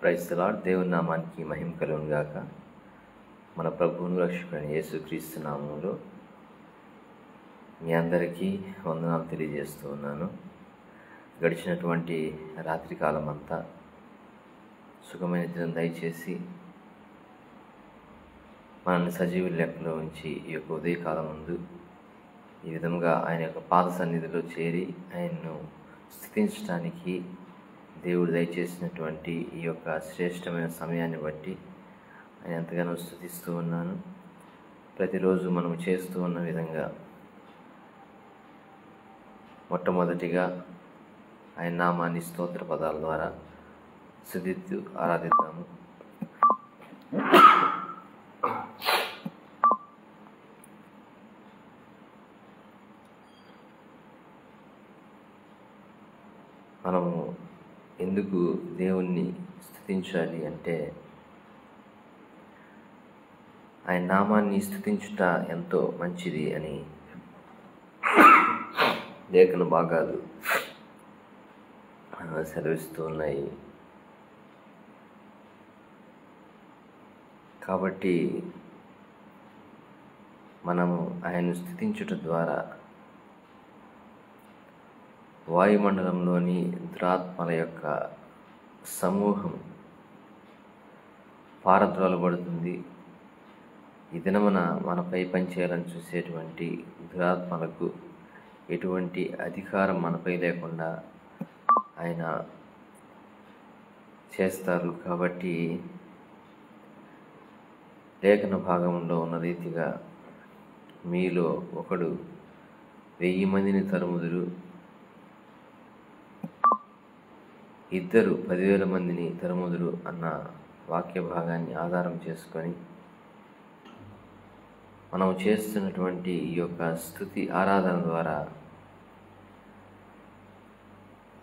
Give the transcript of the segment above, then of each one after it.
Praise the lord. దేవుని నామానికి మహిమ కలుగును గాక. మన ప్రభువును రక్షకుడైన యేసుక్రీస్తు నామములో మీ అందరికీ వందనాలు తెలియజేస్తూ ఉన్నాను. గడిచినటువంటి రాత్రి కాలం అంతా సుఖమైన దినం దయచేసి మనల్ని సజీవ లెక్కలో ఉంచి ఈ యొక్క ఉదయకాలం ముందు ఈ విధంగా ఆయన యొక్క పాద సన్నిధిలో చేరి ఆయన్ను స్తుతించడానికి దేవుడు దయచేసినటువంటి ఈ యొక్క శ్రేష్టమైన సమయాన్ని బట్టి ఆయన ఎంతగానో స్తుతిస్తూ ఉన్నాను. ప్రతిరోజు మనం చేస్తూ ఉన్న విధంగా మొట్టమొదటిగా ఆయన నామాన్ని స్తోత్ర పదాల ద్వారా స్తుతిస్తూ ఆరాధిద్దాము. మనము ఎందుకు దేవుణ్ణి స్తుతించాలి అంటే, ఆయన నామాన్ని స్తుతించుట ఎంతో మంచిది అని లేఖన భాగాలు సెలవిస్తూ ఉన్నాయి. కాబట్టి మనము ఆయన్ను స్తుతించుట ద్వారా వాయుమండలంలోని దురాత్మల యొక్క సమూహం పారద్రోలబడుతుంది. ఈ దినమున మనపై పనిచేయాలని చూసేటువంటి దురాత్మలకు ఎటువంటి అధికారం మనపై లేకుండా ఆయన చేస్తారు. కాబట్టి లేఖన భాగంలో ఉన్న రీతిగా మీలో ఒకడు 1000 మందిని తరుముదురు, ఇద్దరు 10,000 మందిని తరుముదురు అన్న వాక్య భాగాన్ని ఆధారం చేసుకొని మనం చేస్తున్నటువంటి ఈ యొక్క స్తుతి ఆరాధన ద్వారా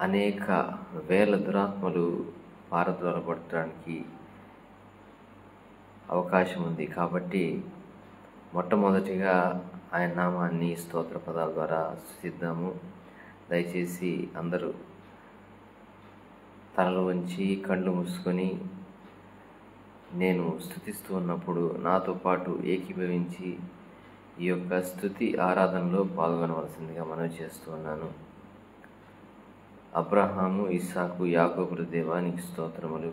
అనేక వేల దురాత్మలు పారద్రోలబడటానికి అవకాశం ఉంది. కాబట్టి మొట్టమొదటిగా ఆయన నామాన్ని స్తోత్ర పదాల ద్వారా స్తుతిద్దాము. దయచేసి అందరూ తలలు వంచి కళ్ళు మూసుకొని నేను స్తుతిస్తూ ఉన్నప్పుడు నాతో పాటు ఏకీభవించి ఈ యొక్క స్తుతి ఆరాధనలో పాల్గొనవలసిందిగా మనవి చేస్తూ ఉన్నాను. అబ్రహాము, ఇస్సాకు, యాకోబుల దేవా నీకు స్తోత్రములు.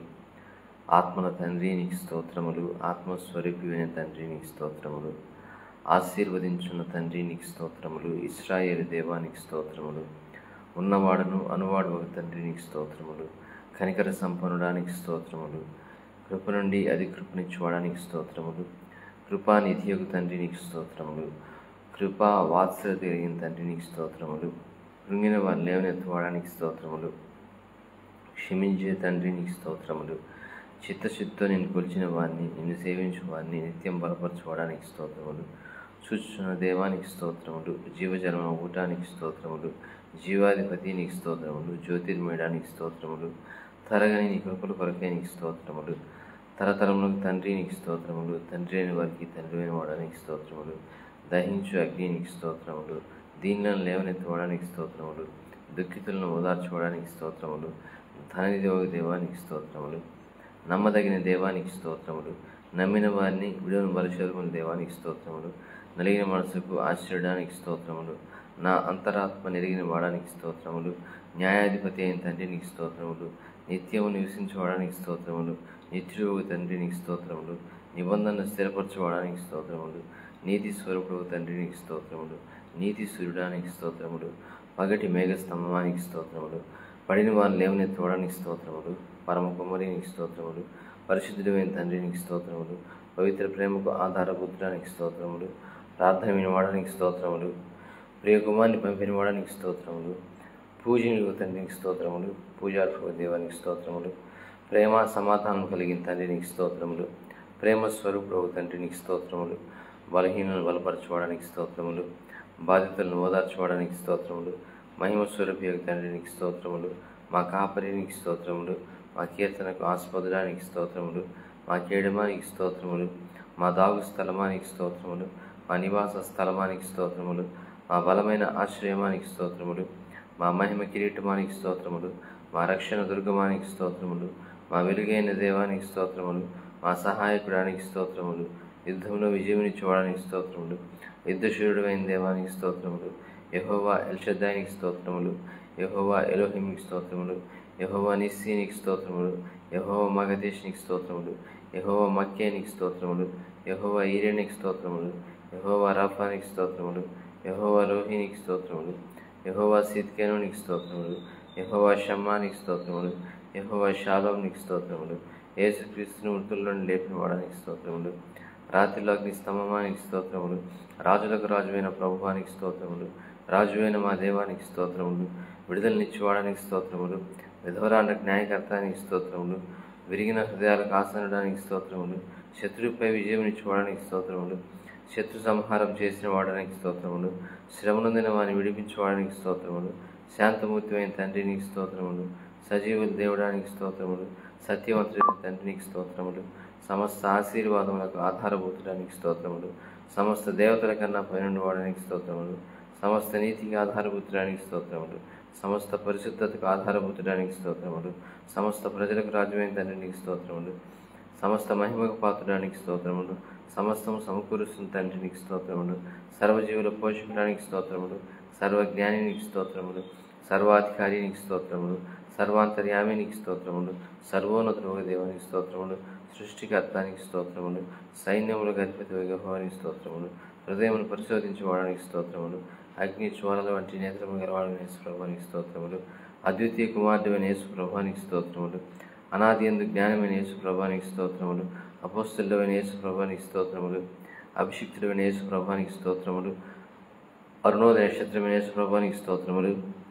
ఆత్మల తండ్రి నీకు స్తోత్రములు. ఆత్మస్వరూపివైన తండ్రి నీకు స్తోత్రములు. ఆశీర్వదించున్న తండ్రి నీకు స్తోత్రములు. ఇశ్రాయేలు దేవా నీకు స్తోత్రములు. ఉన్నవాడును అనువాడు ఒక తండ్రి నీకు స్తోత్రములు. కనికర సంపన్నుడానికి స్తోత్రములు. కృప నుండి అది కృపనిచ్చువాడానికి స్తోత్రములు. కృపా నిధియకు తండ్రి నీకు స్తోత్రములు. కృపా వాత్సల్యత కలిగిన తండ్రి నీకు స్తోత్రములు. కృంగిన వారిని లేవనెత్తువాడానికి స్తోత్రములు. క్షమించే తండ్రి నీకు స్తోత్రములు. చిత్తశుద్ధితో నేను కొలిచిన వారిని, నిన్ను సేవించు వారిని నిత్యం బలపరచుకోవడానికి స్తోత్రములు. చూచుచున్న దేవానికి స్తోత్రములు. జీవజలం ఊటానికి స్తోత్రములు. జీవాధిపతి నీకు స్తోత్రములు. జ్యోతిర్మయడానికి స్తోత్రములు. తరగని నీ కృపల కొరకే నీకు స్తోత్రములు. తరతరములకు తండ్రి నీకు స్తోత్రములు. తండ్రి అయిన వారికి తండ్రి అయిన వాడానికి స్తోత్రములు. దహించు అగ్ని నీకు స్తోత్రములు. దీనులను లేవనెత్తుకోవడానికి స్తోత్రములు. దుఃఖితులను ఓదార్చుకోవడానికి స్తోత్రములు. ధననిధి దేవానికి స్తోత్రములు. నమ్మదగిన దేవానికి స్తోత్రములు. నమ్మిన వారిని విడువని బలశూరముల దేవానికి స్తోత్రములు. నలిగిన మనసుకు ఆశ్చర్యడానికి స్తోత్రములు. నా అంతరాత్మ నెరిగిన వాడానికి స్తోత్రములు. న్యాయాధిపతి అయిన తండ్రి నీకు స్తోత్రములు. నిత్యము నివసించుకోవడానికి స్తోత్రములు. నిత్యుడు తండ్రి నీకు స్తోత్రములు. నిబంధనను స్థిరపరచుకోవడానికి స్తోత్రములు. నీతి స్వరూపుడు తండ్రి నీకు స్తోత్రములు. నీతి సూర్యుడానికి స్తోత్రములు. పగటి మేఘస్తంభానికి స్తోత్రములు. పడిన వారిని లేవనెత్తుకోవడానికి స్తోత్రములు. పరమ కుమారి నీకు స్తోత్రములు. పరిశుద్ధుడైన తండ్రి నీకు స్తోత్రములు. పవిత్ర ప్రేమకు ఆధారభూతానికి స్తోత్రములు. ప్రార్థన వినవాడానికి స్తోత్రములు. ప్రియకుమారిని పంపినవాడానికి స్తోత్రములు. పూజనీయులకు తండ్రికి స్తోత్రములు. పూజార్హుల దేవానికి స్తోత్రములు. ప్రేమ సమాధానం కలిగిన తండ్రికి స్తోత్రములు. ప్రేమ స్వరూపుడు తండ్రికి స్తోత్రములు. బలహీనలను బలపరచుకోవడానికి స్తోత్రములు. బాధితులను ఓదార్చుకోవడానికి స్తోత్రములు. మహిమ స్వరూపి తండ్రికి స్తోత్రములు. మా కాపరికి స్తోత్రములు. మా కీర్తనకు ఆస్పదడానికి స్తోత్రములు. మా కేడమానికి స్తోత్రములు. మా దాగు స్థలమానికి స్తోత్రములు. మా నివాస స్థలమానికి స్తోత్రములు. మా బలమైన ఆశ్రయమానికి స్తోత్రములు. మా మహిమ కిరీటమానికి స్తోత్రములు. మా రక్షణ దుర్గమానికి స్తోత్రములు. మా వెలుగైన దేవానికి స్తోత్రములు. మా సహాయకుడానికి స్తోత్రములు. యుద్ధంలో విజయమునిచ్చేవాడానికి స్తోత్రములు. యుద్ధశూరుడైన దేవానికి స్తోత్రములు. యెహోవా ఎల్షద్దాయినికి స్తోత్రములు. యెహోవా ఎలోహింకి స్తోత్రములు. యెహోవా నిస్సీనికి స్తోత్రములు. యెహోవా మగదేశినికి స్తోత్రములు. యెహోవా మక్కేనికి స్తోత్రములు. యెహోవా ఈరేనికి స్తోత్రములు. యెహోవా రాఫానికి స్తోత్రములు. యెహోవా రోహినికి స్తోత్రములు. యెహోవా సిద్కేనునికి స్తోత్రములు. యెహోవా షమ్మానికి స్తోత్రములు. యెహోవా షాలోమ్నికి స్తోత్రములు. యేసుక్రీస్తును మృతుల నుండి లేపిన వాడానికి స్తోత్రములు. రాత్రిలో అగ్ని స్తంభమానికి స్తోత్రములు. రాజులకు రాజువైన ప్రభువానికి స్తోత్రములు. రాజువైన మా దేవానికి స్తోత్రములు. విడుదలనిచ్చేవాడానికి స్తోత్రములు. విధవరాండ్రకు న్యాయకర్తానికి స్తోత్రములు. విరిగిన హృదయాలకు ఆసనడానికి స్తోత్రములు. శత్రువుపై విజయమునిచ్చేవాడానికి స్తోత్రములు. శత్రు సంహారం చేసిన వాడానికి స్తోత్రములు. శ్రమనందిన వారిని విడిపించేవాడానికి స్తోత్రములు. శాంతమూర్తివైన తండ్రి నీకు స్తోత్రములు. సజీవుల దేవుడానికి స్తోత్రములు. సత్యవంతుడైన తండ్రి నీకు స్తోత్రములు. సమస్త ఆశీర్వాదములకు ఆధారభూతుడానికి స్తోత్రములు. సమస్త దేవతల కన్నా పైనుండి వాడానికి స్తోత్రములు. సమస్త నీతికి ఆధారభూతుడానికి స్తోత్రములు. సమస్త పరిశుద్ధతకు ఆధారభూతుడానికి స్తోత్రములు. సమస్త ప్రజలకు రాజ్యమైన తండ్రి నీకు స్తోత్రములు. సమస్త మహిమకు పాత్రడానికి స్తోత్రములు. సమస్తము సమకూరుస్తున్న తండ్రి నీకు స్తోత్రములు. సర్వజీవుల పోషకుడానికి స్తోత్రములు. సర్వజ్ఞాని నీకు స్తోత్రములు. సర్వాధికారి నీకు స్తోత్రములు. సర్వాంతర్యామి నీకు స్తోత్రములు. సర్వోన్నతుడు దేవునికి స్తోత్రములు. సృష్టికర్తానికి స్తోత్రములు. సైన్యములు గర్భిత యెహోవానికి స్తోత్రములు. హృదయమును పరిశోధించేవాడానికి స్తోత్రములు. అగ్ని జ్వాలల వంటి నేత్రము గలవాడైన యేసు ప్రభువానికి స్తోత్రములు. అద్వితీయ కుమారుడైన యేసు ప్రభువానికి స్తోత్రములు. అనాది యందు జ్ఞానమైన యేసు ప్రభువానికి స్తోత్రములు. అపోస్తలుడైన యేసు ప్రభువానికి స్తోత్రములు. అభిషిక్తుడైన యేసు ప్రభువానికి స్తోత్రములు. అరుణోదయ నక్షత్రమైన యేసు ప్రభువానికి స్తోత్రములు.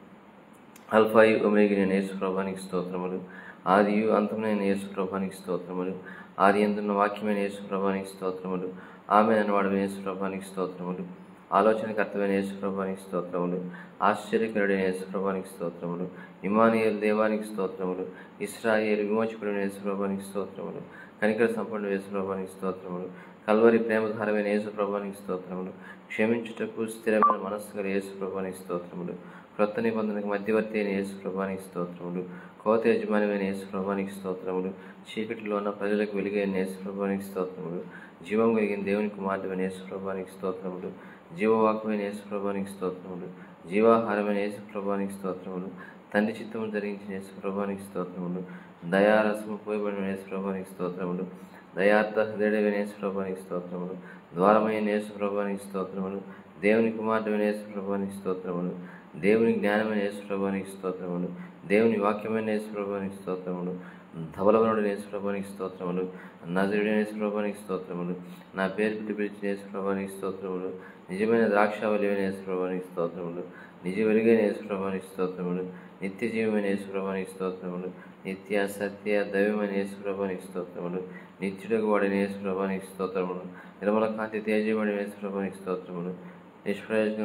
అల్ఫాయు ఒమేగిన యేసు ప్రభువానికి స్తోత్రములు. ఆదియు అంతమునైన యేసు ప్రభువానికి స్తోత్రములు. ఆది యందున్న వాక్యమైన యేసు ప్రభువానికి స్తోత్రములు. ఆమె అనవాడమైన యేసు ప్రభువానికి స్తోత్రములు. ఆలోచనకర్తమైన యేసు ప్రభువానికి స్తోత్రములు. ఆశ్చర్యకరుడైన యేసు ప్రభువానికి స్తోత్రములు. ఇమ్మానుయేలు దేవానికి స్తోత్రములు. ఇశ్రాయేలు విమోచకుడైన యేసు ప్రభువానికి స్తోత్రములు. కనికర సంపన్నుడైన యేసు ప్రభువానికి స్తోత్రములు. కల్వరి ప్రేమధారమైన యేసు ప్రభువానికి స్తోత్రములు. క్షమించుటకు స్థిరమైన మనస్సు గల యేసు ప్రభువానికి స్తోత్రములు. క్రొత్త నిబంధనకు మధ్యవర్తి అయిన యేసు ప్రభువానికి స్తోత్రములు. కోత యజమానివైన యేసు ప్రభువానికి స్తోత్రములు. చీకటిలో ఉన్న ప్రజలకు వెలుగైన యేసు ప్రభువానికి స్తోత్రములు. జీవం కలిగిన దేవుని కుమారుడైన యేసు ప్రభువానికి స్తోత్రములు. జీవవాక్యమైన యేసు ప్రభువానికి స్తోత్రములు. జీవాహారమైన యేసు ప్రభువానికి స్తోత్రములు. తండ్రి చిత్తము ధరించిన యేసు ప్రభువానికి స్తోత్రములు. దయారసము పోయబడిన యేసు ప్రభువానికి స్తోత్రములు. దయార్థ హృదయుడైన యేసు ప్రభువానికి స్తోత్రములు. ద్వారమైన యేసు ప్రభువానికి స్తోత్రములు. దేవుని కుమారుడైన యేసు ప్రభువానికి స్తోత్రములు. దేవుని జ్ఞానమైన యేసు ప్రభువానికి స్తోత్రములు. దేవుని వాక్యమైన యేసు ప్రభువానికి స్తోత్రములు. ధవలవనుడైన యేసు ప్రభువానికి స్తోత్రములు. నజరుడైన యేసు ప్రభువానికి స్తోత్రములు. నా పేరు పెట్టి పిలిచిన యేసు ప్రభువానికి స్తోత్రములు. నిజమైన ద్రాక్షావళివైన యేసు ప్రభువానికి స్తోత్రములు. నిజ వెలుగైన యేసు ప్రభువానికి స్తోత్రములు. నిత్య జీవమైన యేసు ప్రభువానికి స్తోత్రములు. నిత్య సత్య దైవమైన యేసు ప్రభువానికి స్తోత్రములు. నిత్యుడగు వాడైన యేసు ప్రభువానికి స్తోత్రములు. నిర్మల కాంతి తేజమడిన యేసు ప్రభువానికి స్తోత్రములు.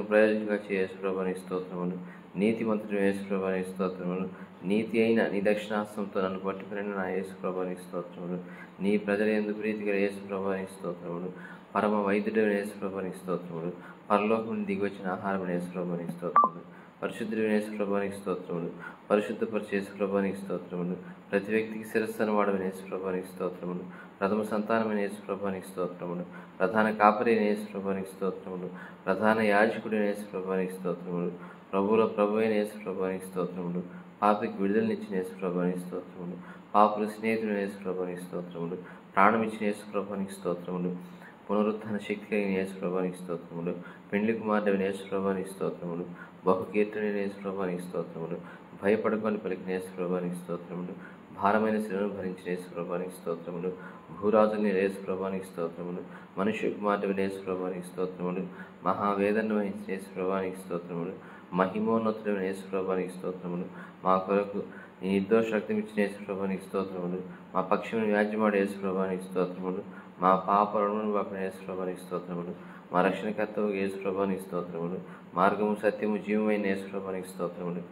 ప్రయోజకుగా యేసు ప్రభువానికి స్తోత్రములు. నీతిమంతుడు యేసు ప్రభువానికి స్తోత్రములు. నీతి అయిన నీ దక్షిణాస్తంతో నన్ను పట్టుకుని నా యేసు ప్రభువానికి స్తోత్రములు. నీ ప్రజల యందు ప్రీతిగల యేసు ప్రభువానికి స్తోత్రములు. పరమ వైద్యుడైన యేసు ప్రభువానికి స్తోత్రములు. పరలోకం నుండి దిగివచ్చిన ఆహారమైన యేసు ప్రభువానికి స్తోత్రములు. పరిశుద్ధుడైన యేసు ప్రభువానికి స్తోత్రములు. పరిశుద్ధపరిచే యేసు ప్రభువానికి స్తోత్రములు. ప్రతి వ్యక్తికి శిరస్సును వాడమైన యేసు ప్రభువానికి స్తోత్రములు. ప్రథమ సంతానమైన యేసు ప్రభువానికి స్తోత్రములు. ప్రధాన కాపరి అయిన యేసు ప్రభువానికి స్తోత్రములు. ప్రధాన యాజకుడైన యేసు ప్రభువానికి స్తోత్రములు. ప్రభువుల ప్రభు అయిన యేసు ప్రభువానికి స్తోత్రములు. పాపికి విడుదలనిచ్చిన యేసు ప్రభువానికి స్తోత్రములు. పాపుల స్నేహితుడైన యేసు ప్రభువానికి స్తోత్రములు. ప్రాణమిచ్చిన యేసు ప్రభువానికి స్తోత్రములు. పునరుత్థాన శక్తి కలిగిన యేసు ప్రభువానికి స్తోత్రములు. పెండ్లి కుమారుడైన యేసు ప్రభువానికి స్తోత్రములు. బహుకీర్తనైన యేసు ప్రభువానికి స్తోత్రములు. భయపడుకొని పలికిన యేసు ప్రభువానికి స్తోత్రములు. భారమైన శిలను భరించిన యేసు ప్రభువానికి స్తోత్రములు. భూరాజుని యేసు ప్రభువానికి స్తోత్రములు. మనుష్య కుమారుడైన యేసు ప్రభువానికి స్తోత్రములు. మహావేదన వహించిన యేసు ప్రభువానికి స్తోత్రములు. మహిమోన్నతుడైన యేసు ప్రభువానికి స్తోత్రములు. మా కొరకు నీ నిర్దోష రక్తం ఇచ్చిన యేసు ప్రభువానికి స్తోత్రములు. మా పక్షమును వ్యాజ్యమాడే యేసు ప్రభువానికి స్తోత్రములు. మా పాప రుణమును బాపిన యేసు ప్రభువానికి స్తోత్రములు. మా రక్షణకర్తవు యేసు ప్రభువానికి స్తోత్రములు. మార్గము సత్యము జీవమైన యేసు ప్రభువానికి స్తోత్రములు.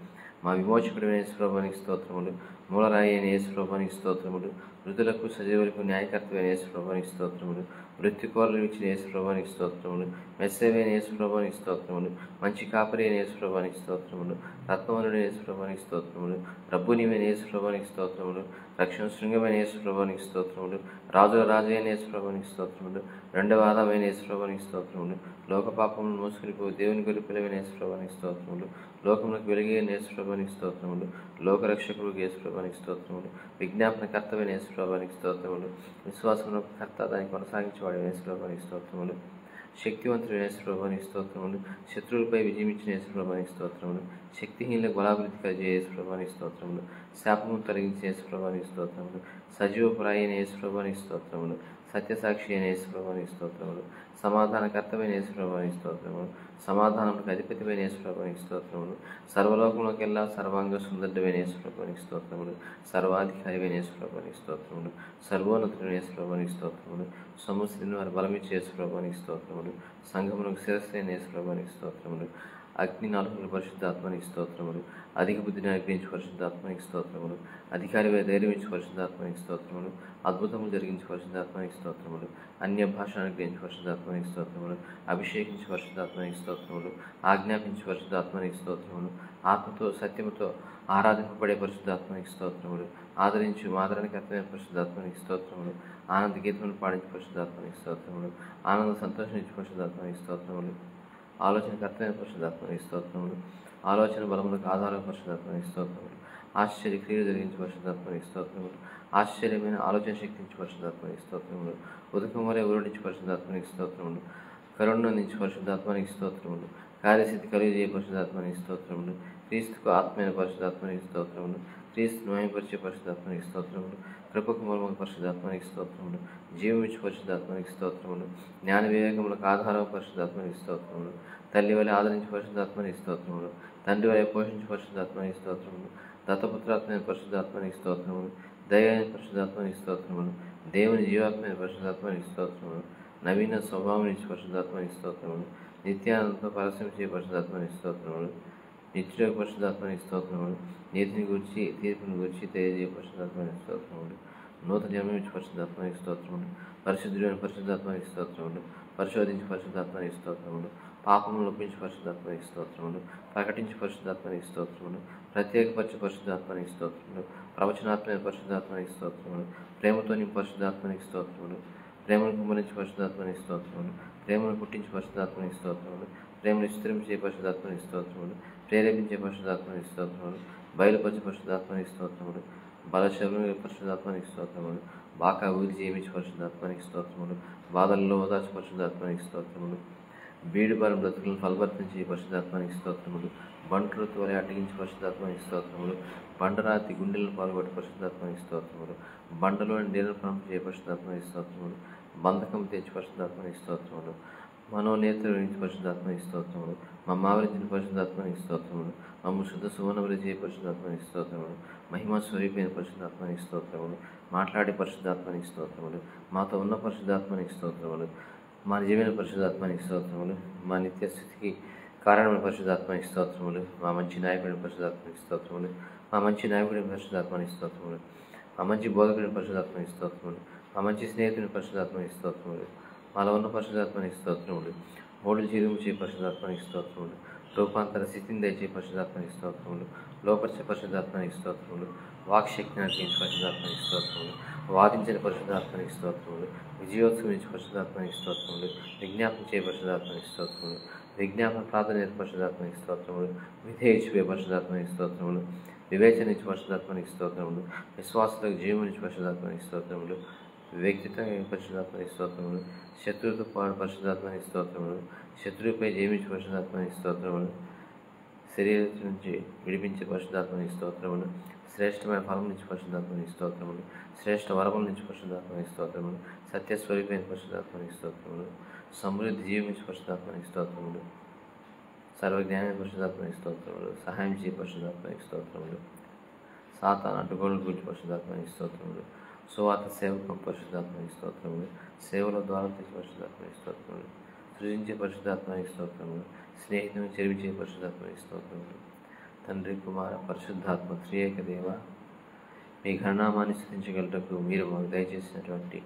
మా విమోచకుడైన యేసు ప్రభువానికి స్తోత్రములు. మూలరాయి అయిన యేసు ప్రభువానికి స్తోత్రములు. మృతులకు సజీవులకు న్యాయకర్త అయిన యేసు ప్రభువానికి స్తోత్రములు. మృత్యుకోరలు ఇచ్చిన యేసు ప్రభువానికి స్తోత్రములు. మెస్సేవైన యేసు ప్రభువానికి స్తోత్రములు. మంచి కాపరి అయిన యేసు ప్రభువానికి స్తోత్రములు. రత్నవనుడైన యేసు ప్రభువానికి స్తోత్రములు. రబ్బునివైన యేసు ప్రభువానికి స్తోత్రములు. రక్షణ శృంగమైన యేసు ప్రభువానికి స్తోత్రములు. రాజుల రాజు అయిన యేసు ప్రభువానికి స్తోత్రములు. రెండవ ఆదామైన యేసు ప్రభువానికి స్తోత్రములు. లోక పాపములను మోసుకునిపో దేవుని గొర్రెపిల్లవైన యేసు ప్రభువానికి స్తోత్రములు. లోకములకు వెలుగైన యేసు ప్రభువానికి స్తోత్రములు. లోకరక్షకుడు యేసు ప్రభువానికి స్తోత్రములు. విజ్ఞాపన కర్తవైన యేసు ప్రభువానికి స్తోత్రములు. విశ్వాసమును కర్త దాన్ని కొనసాగించేవాడైన యేసు ప్రభువానికి స్తోత్రములు. శక్తివంతుడైన యేసు ప్రభువానికి స్తోత్రములు. శత్రువులపై విజయమిచ్చిన యేసు ప్రభువానికి స్తోత్రములు. శక్తిహీనులకు బలాభివృద్ధి కలిగే యేసు ప్రభువానికి స్తోత్రములు. శాపము తొలగించే యేసు ప్రభువానికి స్తోత్రములు. సజీవపురాయి అయిన యేసు ప్రభువానికి స్తోత్రములు. సత్యసాక్షి అయిన యేసు ప్రభువానికి స్తోత్రములు. సమాధానకర్తమైన యేసు ప్రభువానికి స్తోత్రములు. సమాధానములకు అధిపతిమైన యేసు ప్రభువానికి స్తోత్రములు. సర్వలోకంలోకెల్లా సర్వాంగ సుందరుడైన యేసు ప్రభువానికి స్తోత్రములు. సర్వాధికారిమైన యేసు ప్రభువానికి స్తోత్రములు. సర్వోన్నతుడైన యేసు ప్రభువానికి స్తోత్రములు. సముద్రుని వారి బలమిచ్చే యేసు ప్రభువానికి స్తోత్రములు. సంఘమునకు శిరస్సైన యేసు ప్రభువానికి స్తోత్రములు. అగ్ని నాలుగు పరిశుద్ధాత్మనికి స్తోత్రములు. అధిక బుద్ధిని అనుగ్రహించి పరిశుద్ధాత్మనికి స్తోత్రములు. అధికారిపై ధైర్యమించి పరిశుద్ధాత్మనికి స్తోత్రములు. అద్భుతములు జరిగించి పరిశుద్ధాత్మనికి స్తోత్రములు. అన్య భాష అనుగ్రహించి పరిశుద్ధాత్మనికి స్తోత్రములు. అభిషేకించి పరిశుద్ధాత్మనికి స్తోత్రములు. ఆజ్ఞాపించి పరిశుద్ధాత్మనికి స్తోత్రములు. ఆత్మతో సత్యముతో ఆరాధింపబడే పరిశుద్ధాత్మనికి స్తోత్రములు. ఆదరించి ఆదరణకర్తమైన పరిశుద్ధాత్మనికి స్తోత్రములు. ఆనంద గీతములు పాడించి పరిశుద్ధాత్మనికి స్తోత్రములు. ఆనంద సంతోషం ఇచ్చి పరిశుద్ధాత్మనికి స్తోత్రములు. ఆలోచనకర్తమైన పరిశుద్ధాత్మనికి స్తోత్రములు. ఆలోచన బలములకు ఆధారం పరిశుద్ధాత్మనికి స్తోత్రములు. ఆశ్చర్య క్రియలు జరిగించి పరిశుద్ధాత్మనికి స్తోత్రములు. ఆశ్చర్యమైన ఆలోచన శక్తించి పరిశుద్ధాత్మనికి స్తోత్రములు. ఉదకం వలె ఊరడించి పరిశుద్ధాత్మనికి స్తోత్రములు. కరుణ నుంచి పరిశుద్ధాత్మనికి స్తోత్రములు. కార్యసిద్ధి కలిగజేయ పరిశుద్ధాత్మనికి స్తోత్రములు. క్రీస్తుకు ఆత్మైన పరిశుద్ధాత్మనికి స్తోత్రములు. క్రీస్తు న్యాయపరిచే పరిశుద్ధాత్మనికి స్తోత్రములు. కృపకు మూలముగా పరిశుద్ధాత్మనికి స్తోత్రములు. జీవమిచ్చి పరిశుద్ధాత్మనికి స్తోత్రములు. జ్ఞాన వివేకములకు ఆధారం పరిశుద్ధాత్మనికి స్తోత్రములు. తల్లి వలె ఆదరించి పరిశుద్ధాత్మనికి స్తోత్రములు. తండ్రి వలె పోషించి పరిశుద్ధాత్మనికి స్తోత్రములు. దత్తపుత్రాత్మైన పరిశుద్ధాత్మనికి స్తోత్రములు. దయైన పరిశుద్ధాత్మనికి స్తోత్రములు. దేవుని జీవాత్మైన పరిశుద్ధాత్మనికి స్తోత్రములు. నవీన స్వభావం నుంచి పరిశుద్ధాత్మనికి స్తోత్రములు. నిత్యానందంతో పరశించే పరిశుద్ధాత్మనికి స్తోత్రములు. నిత్యుల పరిశుద్ధాత్మనికి స్తోత్రములు. నీతిని గురించి తీర్పుని గురించి తెలియజేయ పరిశుద్ధాత్మనికి స్తోత్రములు. నూతన జన్మించి పరిశుద్ధాత్మనికి స్తోత్రములు. పరిశుద్ధుడైన పరిశుద్ధాత్మనికి స్తోత్రములు. పరిశోధించి పరిశుద్ధాత్మనికి స్తోత్రములు. పాపములు ఒప్పించి పరిశుద్ధాత్మనికి స్తోత్రములు. ప్రకటించి పరిశుద్ధాత్మనికి స్తోత్రములు. ప్రత్యేకపరిచి పరిశుద్ధాత్మనికి స్తోత్రములు. ప్రవచనాత్మైన పరిశుద్ధాత్మనికి స్తోత్రములు. ప్రేమతో నింపు పరిశుద్ధాత్మనికి స్తోత్రములు. ప్రేమను కుమ్మరించి పరిశుద్ధాత్మనికి స్తోత్రములు. ప్రేమను పుట్టించి పరిశుద్ధాత్మనికి స్తోత్రములు. ప్రేమను విస్తరించే పరిశుద్ధాత్మనికి స్తోత్రములు. ప్రేరేపించే పరిశుద్ధాత్మనికి స్తోత్రములు. బయలుపరిచే పరిశుద్ధాత్మనికి స్తోత్రములు. బలశరులు పరిశుద్ధాత్మనికి స్తోత్రములు. బాగా అభివృద్ధి చేయించి పరిశుద్ధాత్మనికి స్తోత్రములు. బాధల్లో ఓదార్చి పరిశుద్ధాత్మనికి స్తోత్రములు. బీడు బలం బ్రతుకులను ఫలభర్తించి పరిశుద్ధాత్మనికి స్తోత్రములు. బంటు వలె అడ్డగించి పరిశుద్ధాత్మనికి స్తోత్రములు. బండరాతి గుండెలను పాల్గొట్టి పరిశుద్ధాత్మనికి స్తోత్రములు. బండలోని నీళ్ళను పంపించే పరిశుద్ధాత్మనికి స్తోత్రములు. బంధకం తెచ్చి పరిశుద్ధాత్మనికి స్తోత్రములు. మనోనేత్రుల నుంచి పరిశుద్ధాత్మనికి స్తోత్రములు. మమ్మావరించిన పరిశుద్ధాత్మనికి స్తోత్రములు. మమ్మ శుద్ధ సువర్ణములు చేయ పరిశుద్ధాత్మనికి స్తోత్రములు. మహిమ స్వరూపైన పరిశుద్ధాత్మనికి స్తోత్రములు. మాట్లాడే పరిశుద్ధాత్మనికి స్తోత్రములు. మాతో ఉన్న పరిశుద్ధాత్మనికి స్తోత్రములు. మా నిజమైన పరిశుద్ధాత్మనికి స్తోత్రములు. మా నిత్య స్థితికి కారణమైన పరిశుద్ధాత్మనికి స్తోత్రములు. మా మంచి నాయకుడిని పరిశుద్ధాత్మనికి స్తోత్రములు. మా మంచి నాయకుడిని పరిశుద్ధాత్మనికి స్తోత్రములు. మా మంచి బోధకుడిని పరిశుద్ధాత్మనికి స్తోత్రములు. మా మంచి స్నేహితుని పరిశుద్ధాత్మనికి స్తోత్రములు. మాలో ఉన్న పరిశుద్ధాత్మనికి స్తోత్రములు. మూడులు జీవించే పరిశుద్ధాత్మనికి స్తోత్రములు. రూపాంతర స్థితిని దయచే పరిశుద్ధాత్మనికి స్తోత్రములు. లోపరిచే పరిశుద్ధాత్మనికి స్తోత్రములు. వాక్శక్తిని అర్పించే పరిశుద్ధాత్మనికి స్తోత్రములు. వాదించిన పరిశుద్ధాత్మనికి స్తోత్రములు. విజయోత్సవించే పరిశుద్ధాత్మనికి స్తోత్రములు. విజ్ఞాపన చేయ పరిశుద్ధాత్మనికి స్తోత్రములు. విజ్ఞాపన ప్రార్థన పరిశుద్ధాత్మనికి స్తోత్రములు. విధేయించిపోయే పరిశుద్ధాత్మనికి స్తోత్రములు. వివేచనించి పరిశుద్ధాత్మనికి స్తోత్రములు. విశ్వాసులకు జీవనించి పరిశుద్ధాత్మనికి స్తోత్రములు. వ్యక్తిత్వం పరిశుద్ధాత్మనికి స్తోత్రములు. శత్రువుతో పాడు పరిశుద్ధాత్మనికి స్తోత్రములు. శత్రువుపై జయించి పరిశుద్ధాత్మనికి స్తోత్రములు. శరీరం నుంచి విడిపించే పరిశుద్ధాత్మనికి స్తోత్రములు. శ్రేష్టమైన ఫలం నుంచి పరిశుద్ధాత్మనికి స్తోత్రములు. శ్రేష్ఠ వరముల నుంచి పరిశుద్ధాత్మనికి స్తోత్రములు. సత్యస్వరూపైన పరిశుద్ధాత్మనికి స్తోత్రములు. సమృద్ధి జీవించి పరిశుద్ధాత్మనికి స్తోత్రములు. సర్వజ్ఞాన పరిశుద్ధాత్మనికి స్తోత్రములు. సహాయం చేయ పరిశుద్ధాత్మనికి స్తోత్రములు. సాతాను అడ్డుగోళ్ళ గురించి పరిశుద్ధాత్మనికి స్తోత్రములు. సువార్త సేవకం పరిశుద్ధాత్మనికి స్తోత్రములు. సేవల ద్వారా తెచ్చి పరిశుద్ధాత్మనికి స్తోత్రములు. సృజించే పరిశుద్ధాత్మనికి స్తోత్రములు. స్నేహితులను చెరివిచే పరిశుద్ధాత్మనికి స్తోత్రములు. తండ్రి కుమార పరిశుద్ధాత్మ త్రియేక దేవ, మీ ఘననామాన్ని స్తుతించగలటకు మీరు మాకు దయచేసినటువంటి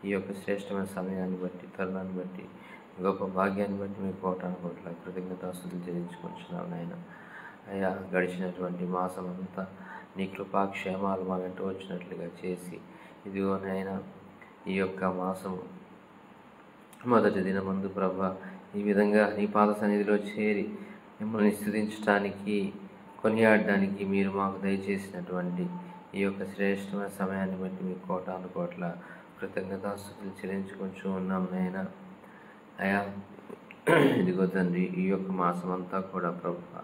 ఈ యొక్క శ్రేష్టమైన సమయాన్ని బట్టి, తరుణాన్ని బట్టి, గొప్ప భాగ్యాన్ని బట్టి మీ కోటాను కోట్ల కృతజ్ఞతాస్తుతులు చెల్లించుకుంటున్నాం నాయన. అయ్యా, గడిచినటువంటి మాసం అంతా నీ కృపాక్షేమాలు మా వెంట వచ్చినట్లుగా చేసి, ఇదిగో నాయన ఈ యొక్క మాసము మొదటి దినమందు ప్రభా ఈ విధంగా నీ పాద సన్నిధిలో చేరి మిమ్మల్ని స్తుతించడానికి, కొనియాడడానికి మీరు మాకు దయచేసినటువంటి ఈ యొక్క శ్రేష్టమైన సమయాన్ని బట్టి మీ కోటాను కోట్ల కృతజ్ఞతాస్తుతులు చెల్లించుకుంటూ ఉన్నాం నాయన. అయా, ఇదిగో తండ్రి, ఈ యొక్క మాసం అంతా కూడా ప్రభువా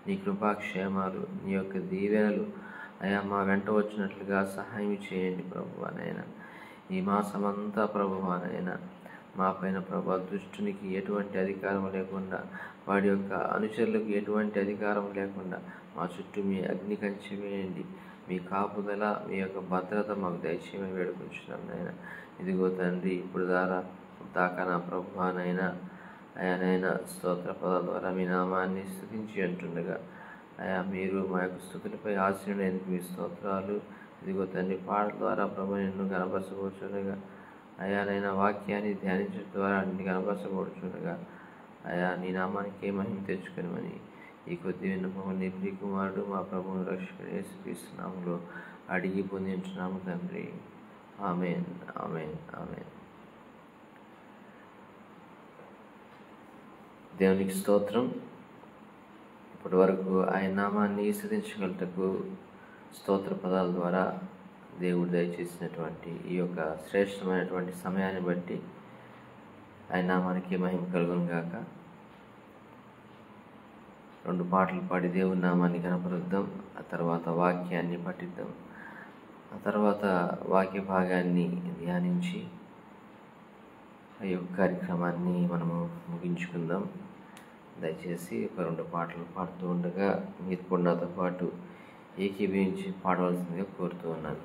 నీ కృపాక్షేమాలు, నీ యొక్క దీవెనలు అయా మా వెంట వచ్చినట్లుగా సహాయం చేయండి ప్రభువానైనా. ఈ మాసమంతా ప్రభువానైనా మా పైన ప్రభా దుష్టునికి ఎటువంటి అధికారం లేకుండా, వాడి యొక్క అనుచరులకు ఎటువంటి అధికారం లేకుండా మా చుట్టూ మీ అగ్ని కంచె వేయండి. మీ కాపుదల, మీ యొక్క భద్రత మాకు దయచేయమని వేడుకుంటున్నాం నాయన. ఇదిగో తండ్రి, ఇప్పుడు దాకా నా ప్రభువానైనా అయానైనా స్తోత్ర పదాల ద్వారా మీ నామాన్ని స్తుతించి అంటుండగా అయా మీరు మా యొక్క స్తుతులపై ఆశ్రయించేందుకు మీ స్తోత్రాలు. ఇదిగో తండ్రి, పాటల ద్వారా ప్రభు నిన్ను కనపరచబోచుండగా, అయానైనా వాక్యాన్ని ధ్యానించడం ద్వారా నిన్ను కనపరచబోచుండగా అయా నీ నామానికి మహిమ తెచ్చుకునిమని ఈ కొద్ది విన్నపము నీ ప్రియకుమారుడు మా ప్రభువును రక్షకుడు యేసుక్రీస్తు నామములో అడిగి పొందించున్నాము తండ్రి. ఆమేన్, ఆమేన్, ఆమేన్. దేవునికి స్తోత్రం. ఇప్పటి వరకు ఆయన నామాన్ని స్తుతించగలటకు స్తోత్ర పదాల ద్వారా దేవుడు దయచేసినటువంటి ఈ యొక్క శ్రేష్టమైనటువంటి సమయాన్ని బట్టి ఆయన నామానికి మహిమ కలుగును గాక. 2 పాటలు పాడి దేవుని నామాన్ని కనపరుద్దాం. ఆ తర్వాత వాక్యాన్ని పఠిద్దాం. ఆ తర్వాత వాక్య భాగాన్ని ధ్యానించి ఈ యొక్క కార్యక్రమాన్ని మనము ముగించుకుందాం. దయచేసి ఒక 2 పాటలు పాడుతూ ఉండగా మీరు కూడా నాతో పాటు ఏకీభవించి పాడవలసిందిగా కోరుతూ ఉన్నాను.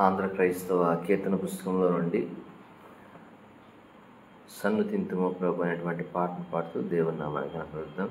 ఆంధ్ర క్రైస్తవ కీర్తన పుస్తకంలో నుండి సన్నుతింతుమో ప్రభు అనేటువంటి పాటను పాడుతూ దేవుని నామాన్ని కనపరుద్దాం.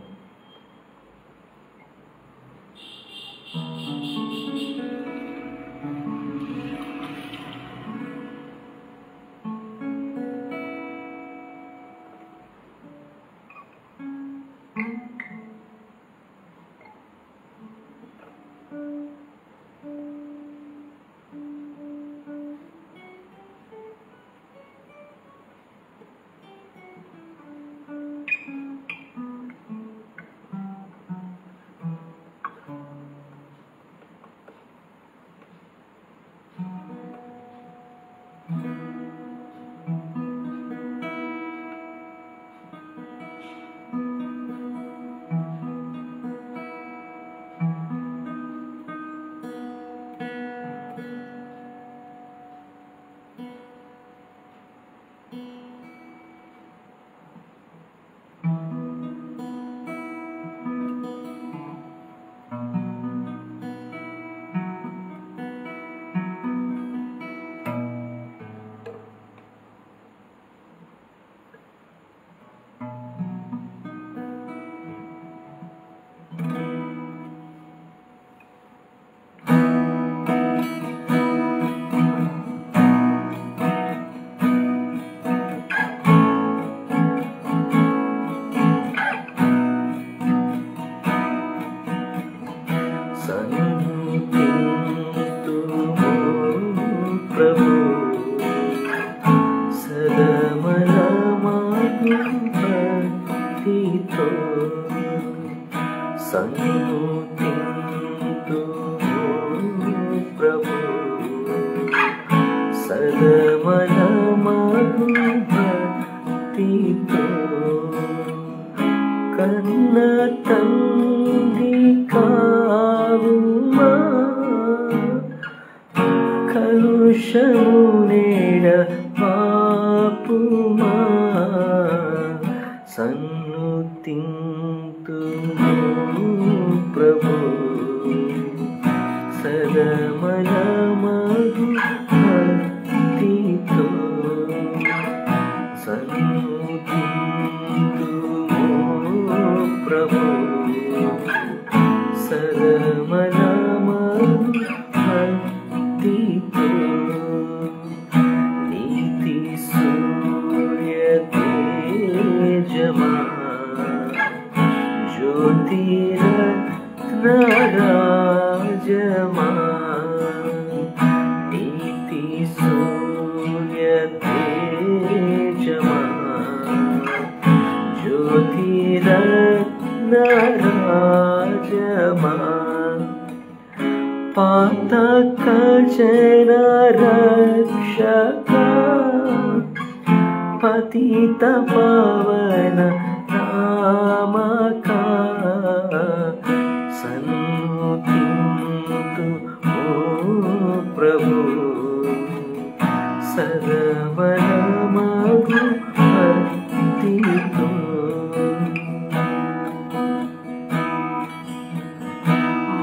సన్నుతింతుము ప్రభు భక్తితో కన్న తండ్రి కావుమా కలుషము నేడ పాపుమా సన్నుతింతుము ప్రభు సదమలమగు భక్తితో సన్నుతింతుము ప్రభు సదమలమగు భక్తితో నీతి సూర్య తేజమా జ్యోతిరత్నరాజమా నీతి సూర్య తేజమా జ్యోతిరత్నరాజమా పాతక జన రక్షక పతిత పవన నామక సన్నుతింతు ఓ ప్రభు సదమలమగు భక్తితో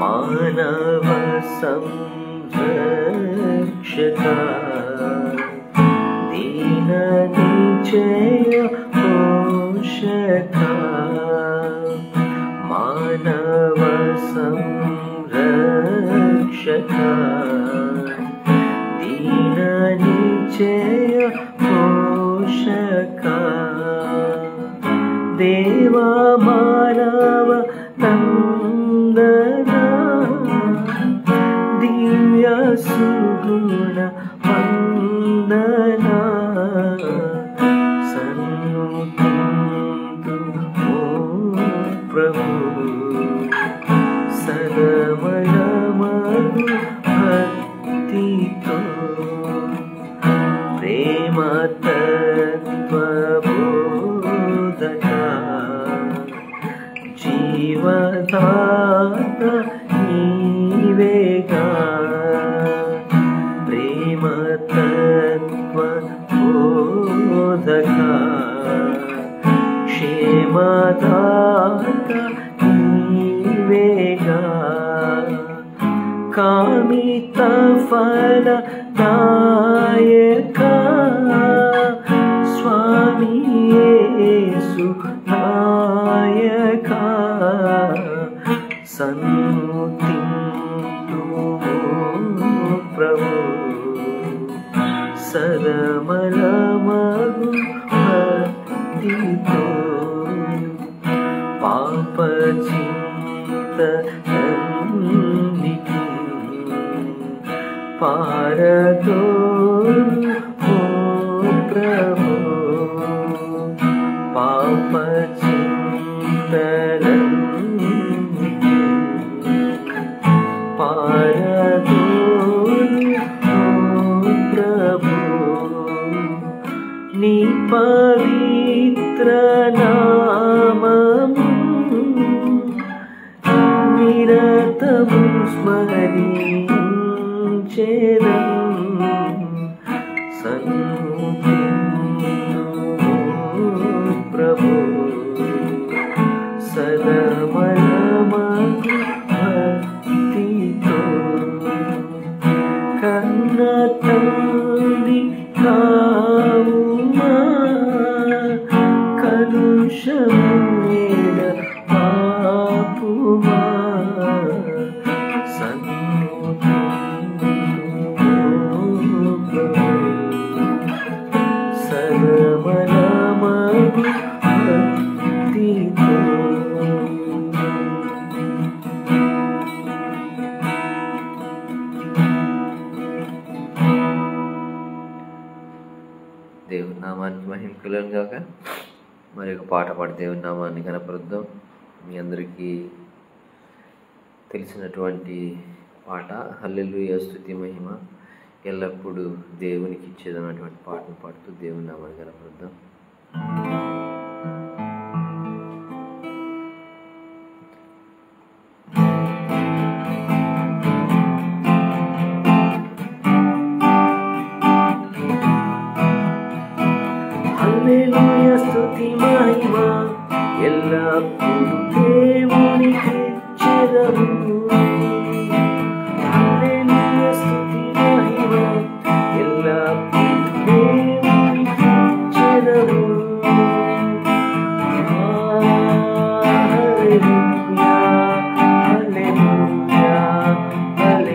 మానవ సంరక్షక దీన నిజయ పోషక మానవ సంరక్షక దీన నిజయ పోషక దేవ మానవ నందనా దివ్య సుగుణ వందనా సన్నుతింతు ఓ ప్రభు సదమలమగు భక్తితో ప్రేమ తత్వబోధక జీవదాత నీవేగా ప్రేమ తత్వబోధక క్షేమదాత నీవేగా కామిత ఫలదాయక స్వామి యేసు నాయక సన్నుతింతుము ప్రభు సదమలమగు భక్తితో పాప చింతలన్నిటి పారదోలు ఓ ప్రభు పాప చింతలన్నిటి పారదోలు ఓ ప్రభు నీ పవిత్ర నామము నిరతము స్మరించెదం సన్నుతింతుము ప్రభు సదమలమగు భక్తితో కన్న తండ్రి కావుమా కలుషము నేడ పాపుమా సన్నుతింతుము ప్రభు సదమలమగు భక్తితో దేవుని నామానికి మహిమ కలుగును గాక. మరి ఒక పాట పాడి దేవుని నామాన్ని కనపరుద్దాం. మీ అందరికీ తెలిసినటువంటి పాట హల్లెలూయా స్తుతి మహిమ ఎల్లప్పుడూ దేవునికి ఇచ్చేదన్నటువంటి పాటను పాడుతూ దేవుని నామాన్ని కనపరుద్దాం. హల్లెలూయా స్తుతి మహిమ ఎల్లప్పుడూ దేవునికి ఇచ్చెదము. హల్లెలూయా స్తుతి మహిమ ఎల్లప్పుడూ దేవునికి ఇచ్చెదము. హల్లెలూయా హల్లెలూయా హల్లెలూయా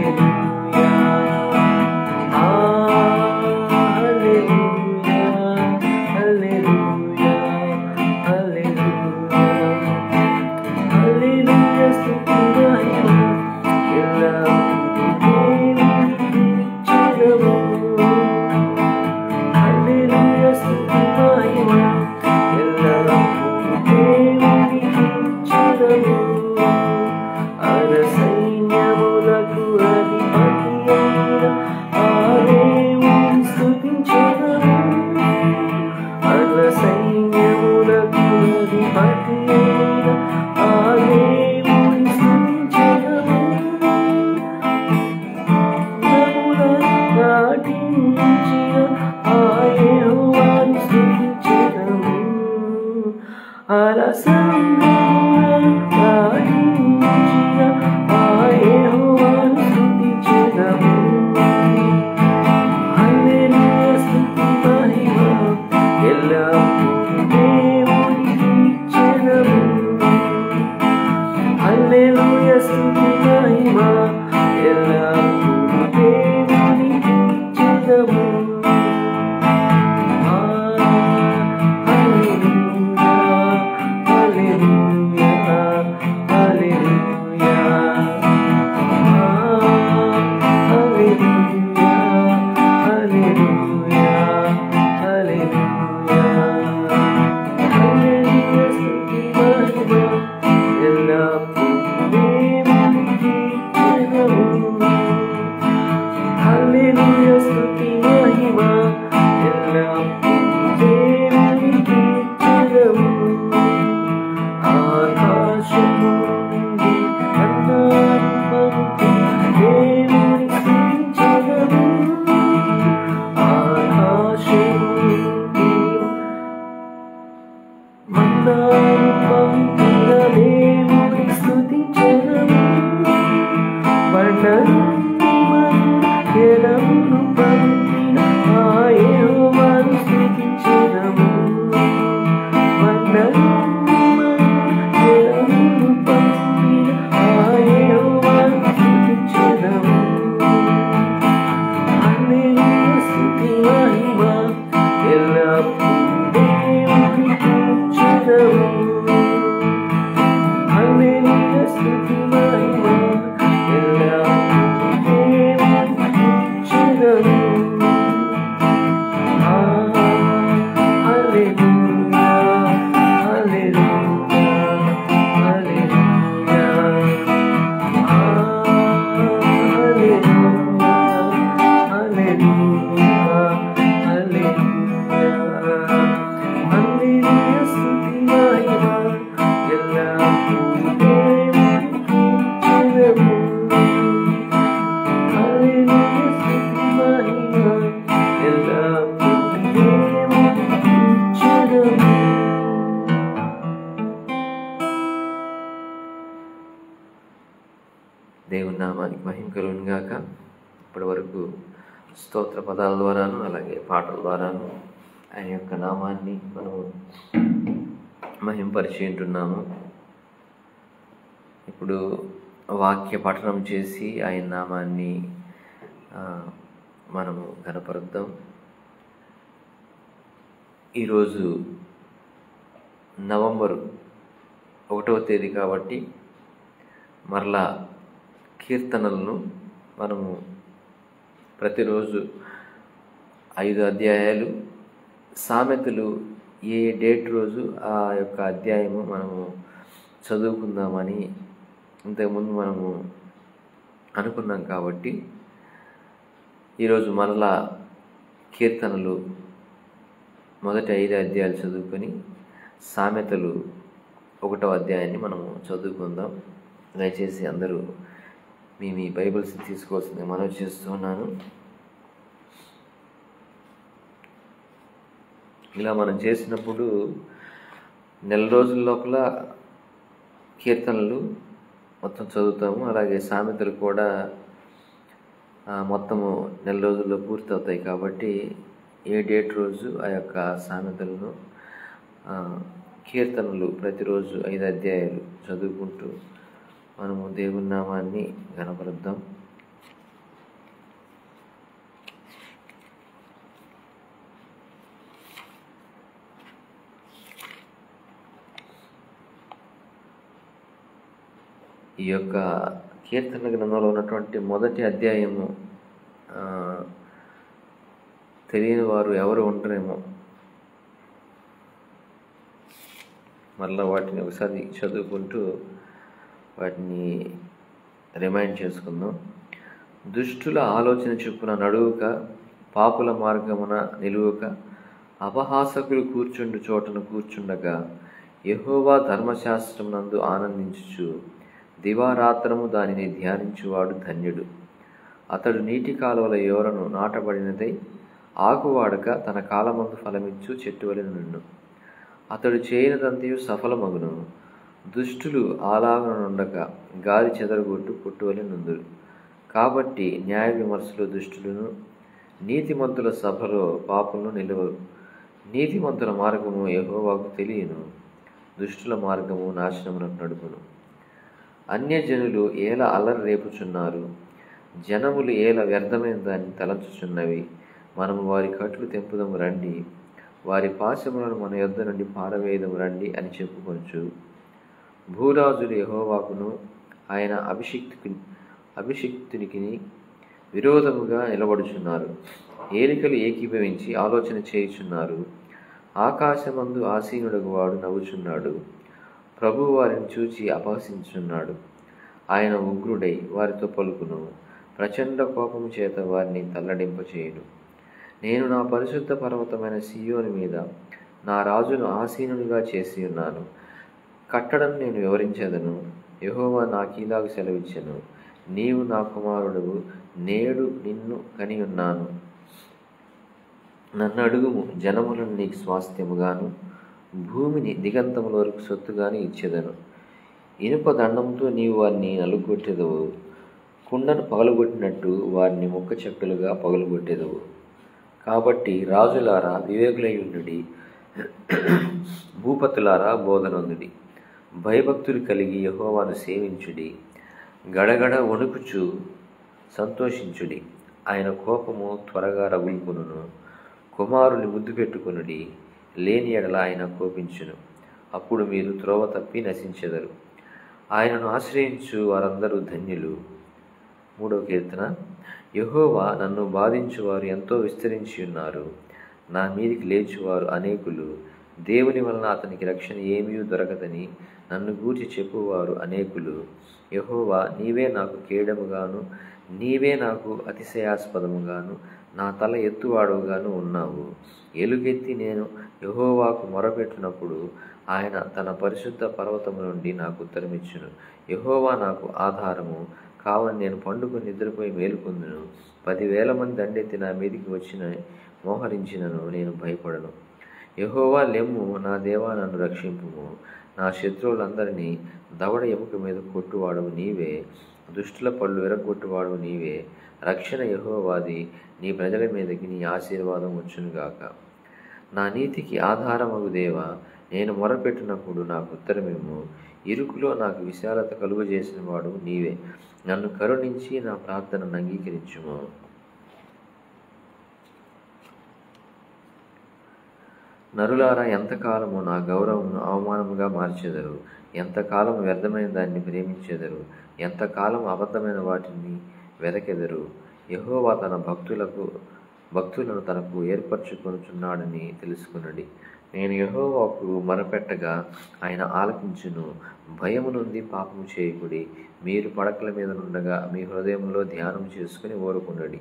దేవుని నామానికి మహిమ కలుగును గాక. ఇప్పటి వరకు స్తోత్ర పదాల ద్వారాను అలాగే పాటల ద్వారాను ఆయన యొక్క నామాన్ని మనము మహింపరిచి ఉంటున్నాము. ఇప్పుడు వాక్య పఠనం చేసి ఆయన నామాన్ని మనము కనపరుద్దాం. ఈరోజు నవంబరు 1వ తేదీ కాబట్టి మరలా కీర్తనలను మనము ప్రతిరోజు 5 అధ్యాయాలు, సామెతలు ఏ డేట్ రోజు ఆ యొక్క అధ్యాయము మనము చదువుకుందామని ఇంతకుముందు మనము అనుకున్నాం. కాబట్టి ఈరోజు మరలా కీర్తనలు మొదటి 5 అధ్యాయాలు చదువుకొని సామెతలు 1వ అధ్యాయాన్ని మనము చదువుకుందాం. దయచేసి అందరూ మీ బైబిల్స్ తీసుకోవాల్సిందిగా మనవి చేస్తున్నాను. ఇలా మనం చేసినప్పుడు నెల రోజుల లోపల కీర్తనలు మొత్తం చదువుతాము. అలాగే సామెతలు కూడా మొత్తము నెల రోజుల్లో పూర్తి అవుతాయి. కాబట్టి ఏ డేట్ రోజు ఆ యొక్క సామెతలను కీర్తనలు ప్రతిరోజు 5 అధ్యాయాలు చదువుకుంటూ మనము దేవుని నామాన్ని గణపరుద్దాం. ఈ యొక్క కీర్తన గ్రంథంలో ఉన్నటువంటి మొదటి అధ్యాయము తెలియని వారు ఎవరు ఉండరేమో. మరలా వాటిని ఒకసారి చదువుకుంటూ వాటిని రిమైండ్ చేసుకుందాం. దుష్టుల ఆలోచన చొప్పున నడువుక, పాపుల మార్గమున నిలువక, అపహాసకులు కూర్చుండు చోటను కూర్చుండగా, యెహోవా ధర్మశాస్త్రమునందు ఆనందించుచు దివారాత్రము దానిని ధ్యానించువాడు ధన్యుడు. అతడు నీటి కాలువల యోరను నాటబడినదై ఆకువాడక తన కాలమందు ఫలమిచ్చు చెట్టు వలె నుండు. అతడు చేయనిదంతయు సఫలమగును. దుష్టులు అలాగనుండక గాలి చెదరగొట్టు పొట్టువలె నుందురు. కాబట్టి న్యాయ విమర్శలో దుష్టులను, నీతిమంతుల సభలో పాపులను నిలువరు. నీతిమంతుల మార్గము యెహోవాకు తెలియను, దుష్టుల మార్గము నాశనమునకు నడుపును. అన్యజనులు ఏల అల్లరి రేపుచున్నారు, జనములు ఏల వ్యర్థమైన దాన్ని తలంచుచున్నవి. మనము వారి కట్లు తెంపుదము రండి, వారి పాశములను మన యొద్ద నుండి పారవేయదము రండి అని చెప్పుకొనుచు, భూరాజులు యెహోవాకును ఆయన అభిషిక్తునికి విరోధముగా నిలబడుచున్నారు. ఏలికలు ఏకీభవించి ఆలోచన చేయుచున్నారు. ఆకాశమందు ఆసీనుడగు వాడు నవ్వుచున్నాడు. ప్రభువు వారిని చూచి అపహసించున్నాడు. ఆయన ఉగ్రుడై వారితో పలుకును, ప్రచండ కోపము చేత వారిని తల్లడింపచేయును. నేను నా పరిశుద్ధ పర్వతమైన సీయోను మీద నా రాజును ఆసీనునిగా చేసి ఉన్నాను. కట్టడం నేను వివరించెదను. యెహోవా నాకీలాగు సెలవిచ్చెను, నీవు నా కుమారుడవు, నేడు నిన్ను కని ఉన్నాను. నన్ను అడుగుము, జనములను నీకు స్వాస్థ్యముగాను భూమిని దిగంతముల వరకు సొత్తుగాను ఇచ్చేదను. ఇనుప దండంతో నీవు వారిని నలుగొట్టెదవు, కుండను పగలగొట్టినట్టు వారిని ముక్క చెక్కలుగా పగలగొట్టెదవు. కాబట్టి రాజులారా వివేకులయుండుడి, భూపతులారా బోధనొందుడి. భయభక్తులు కలిగి యెహోవాను సేవించుడి. గడగడ వణుకుచు సంతోషించుడి. ఆయన కోపము త్వరగా రగులుకొనును. కుమారుని ముద్దు పెట్టుకొనుడి, లేని ఎడల ఆయన కోపించును. అప్పుడు మీరు త్రోవ తప్పి నశించెదరు. ఆయనను ఆశ్రయించు వారందరూ ధన్యులు. 3వ కీర్తన. యెహోవా నన్ను బాధించువారు ఎంతో విస్తరించి ఉన్నారు. నా మీదికి లేచువారు అనేకులు. దేవుని వలన అతనికి రక్షణ ఏమీ దొరకదని నన్ను గూర్చి చెప్పువారు అనేకులు. యెహోవా, నీవే నాకు కేడముగాను, నీవే నాకు అతిశయాస్పదముగాను, నా తల ఎత్తువాడుగాను ఉన్నావు. ఎలుగెత్తి నేను యెహోవాకు మొరపెట్టినప్పుడు ఆయన తన పరిశుద్ధ పర్వతము నుండి నాకు ఉత్తరమిచ్చును. యెహోవా నాకు ఆధారము కావని నేను పండుకొని నిద్రపోయి మేలుకొందును. 10,000 మంది దండెత్తి నా మీదికి వచ్చిన మోహరించినను నేను భయపడను. యెహోవా లెమ్ము, నా దేవా నన్ను రక్షింపుము. నా శత్రువులందరినీ దవడ ఎముక మీద కొట్టువాడవు నీవే, దుష్టుల పళ్ళు విరగొట్టువాడవు నీవే. రక్షణ యెహోవాది, నీ ప్రజల మీదకి నీ ఆశీర్వాదం వచ్చునుగాక. నా నీతికి ఆధారమగు దేవా, నేను మొరపెట్టినప్పుడు నాకు ఉత్తరమిమ్ము. ఇరుకులో నాకు విశాలత కలుగజేసిన వాడు నీవే. నన్ను కరుణించి నా ప్రార్థనను అంగీకరించుము. నరులారా, ఎంతకాలము నా గౌరవమును అవమానముగా మార్చెదరు? ఎంతకాలము వ్యర్థమైన దాన్ని ప్రేమించెదరు? ఎంతకాలం అబద్ధమైన వాటిని వెదకెదరు? యెహోవా తన భక్తులను తనకు ఏర్పరచుకొనుచున్నాడని తెలుసుకున్నది. నేను యెహోవాకు మొరపెట్టగా ఆయన ఆలకించును. భయము నుండి పాపము చేయకుడి. మీరు పడకల మీద నుండగా మీ హృదయంలో ధ్యానం చేసుకుని ఊరకుండుడి.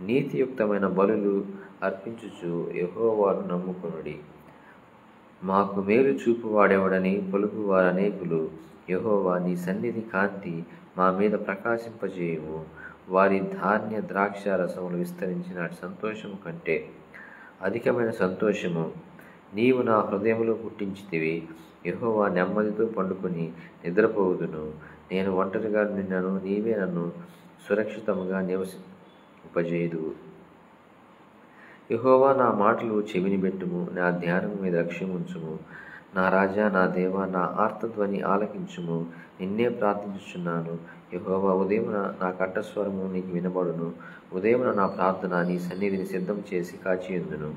నీతియుక్తమైన బలులు అర్పించుచు యెహోవాను నమ్ముకొనుడి. మాకు మేలు చూపువాడెవడని పలుకువారు అనేకులు. యెహోవా, నీ సన్నిధి కాంతి మా మీద ప్రకాశింపజేయుము. వారి ధాన్య ద్రాక్ష రసములు విస్తరించిన సంతోషము కంటే అధికమైన సంతోషము నీవు నా హృదయంలో పుట్టించితివి. యెహోవా, నెమ్మదితో పండుకొని నిద్రపోవుదును. నేను ఒంటరిగా నిన్నను, నీవే నన్ను సురక్షితముగా నివసింపజేయుదువు. యెహోవా, నా మాటలు చెవినిబెట్టుము. నా ధ్యానం మీద లక్ష్యముంచుము. నా రాజా, నా దేవా, నా ఆర్తధ్వని ఆలకించుము. నిన్నే ప్రార్థించుచున్నాను. యెహోవా, ఉదయమున నా కంఠస్వరము నీకు వినబడును. ఉదయమున నా ప్రార్థన నీ సన్నిధిని సిద్ధం చేసి కాచియుందును.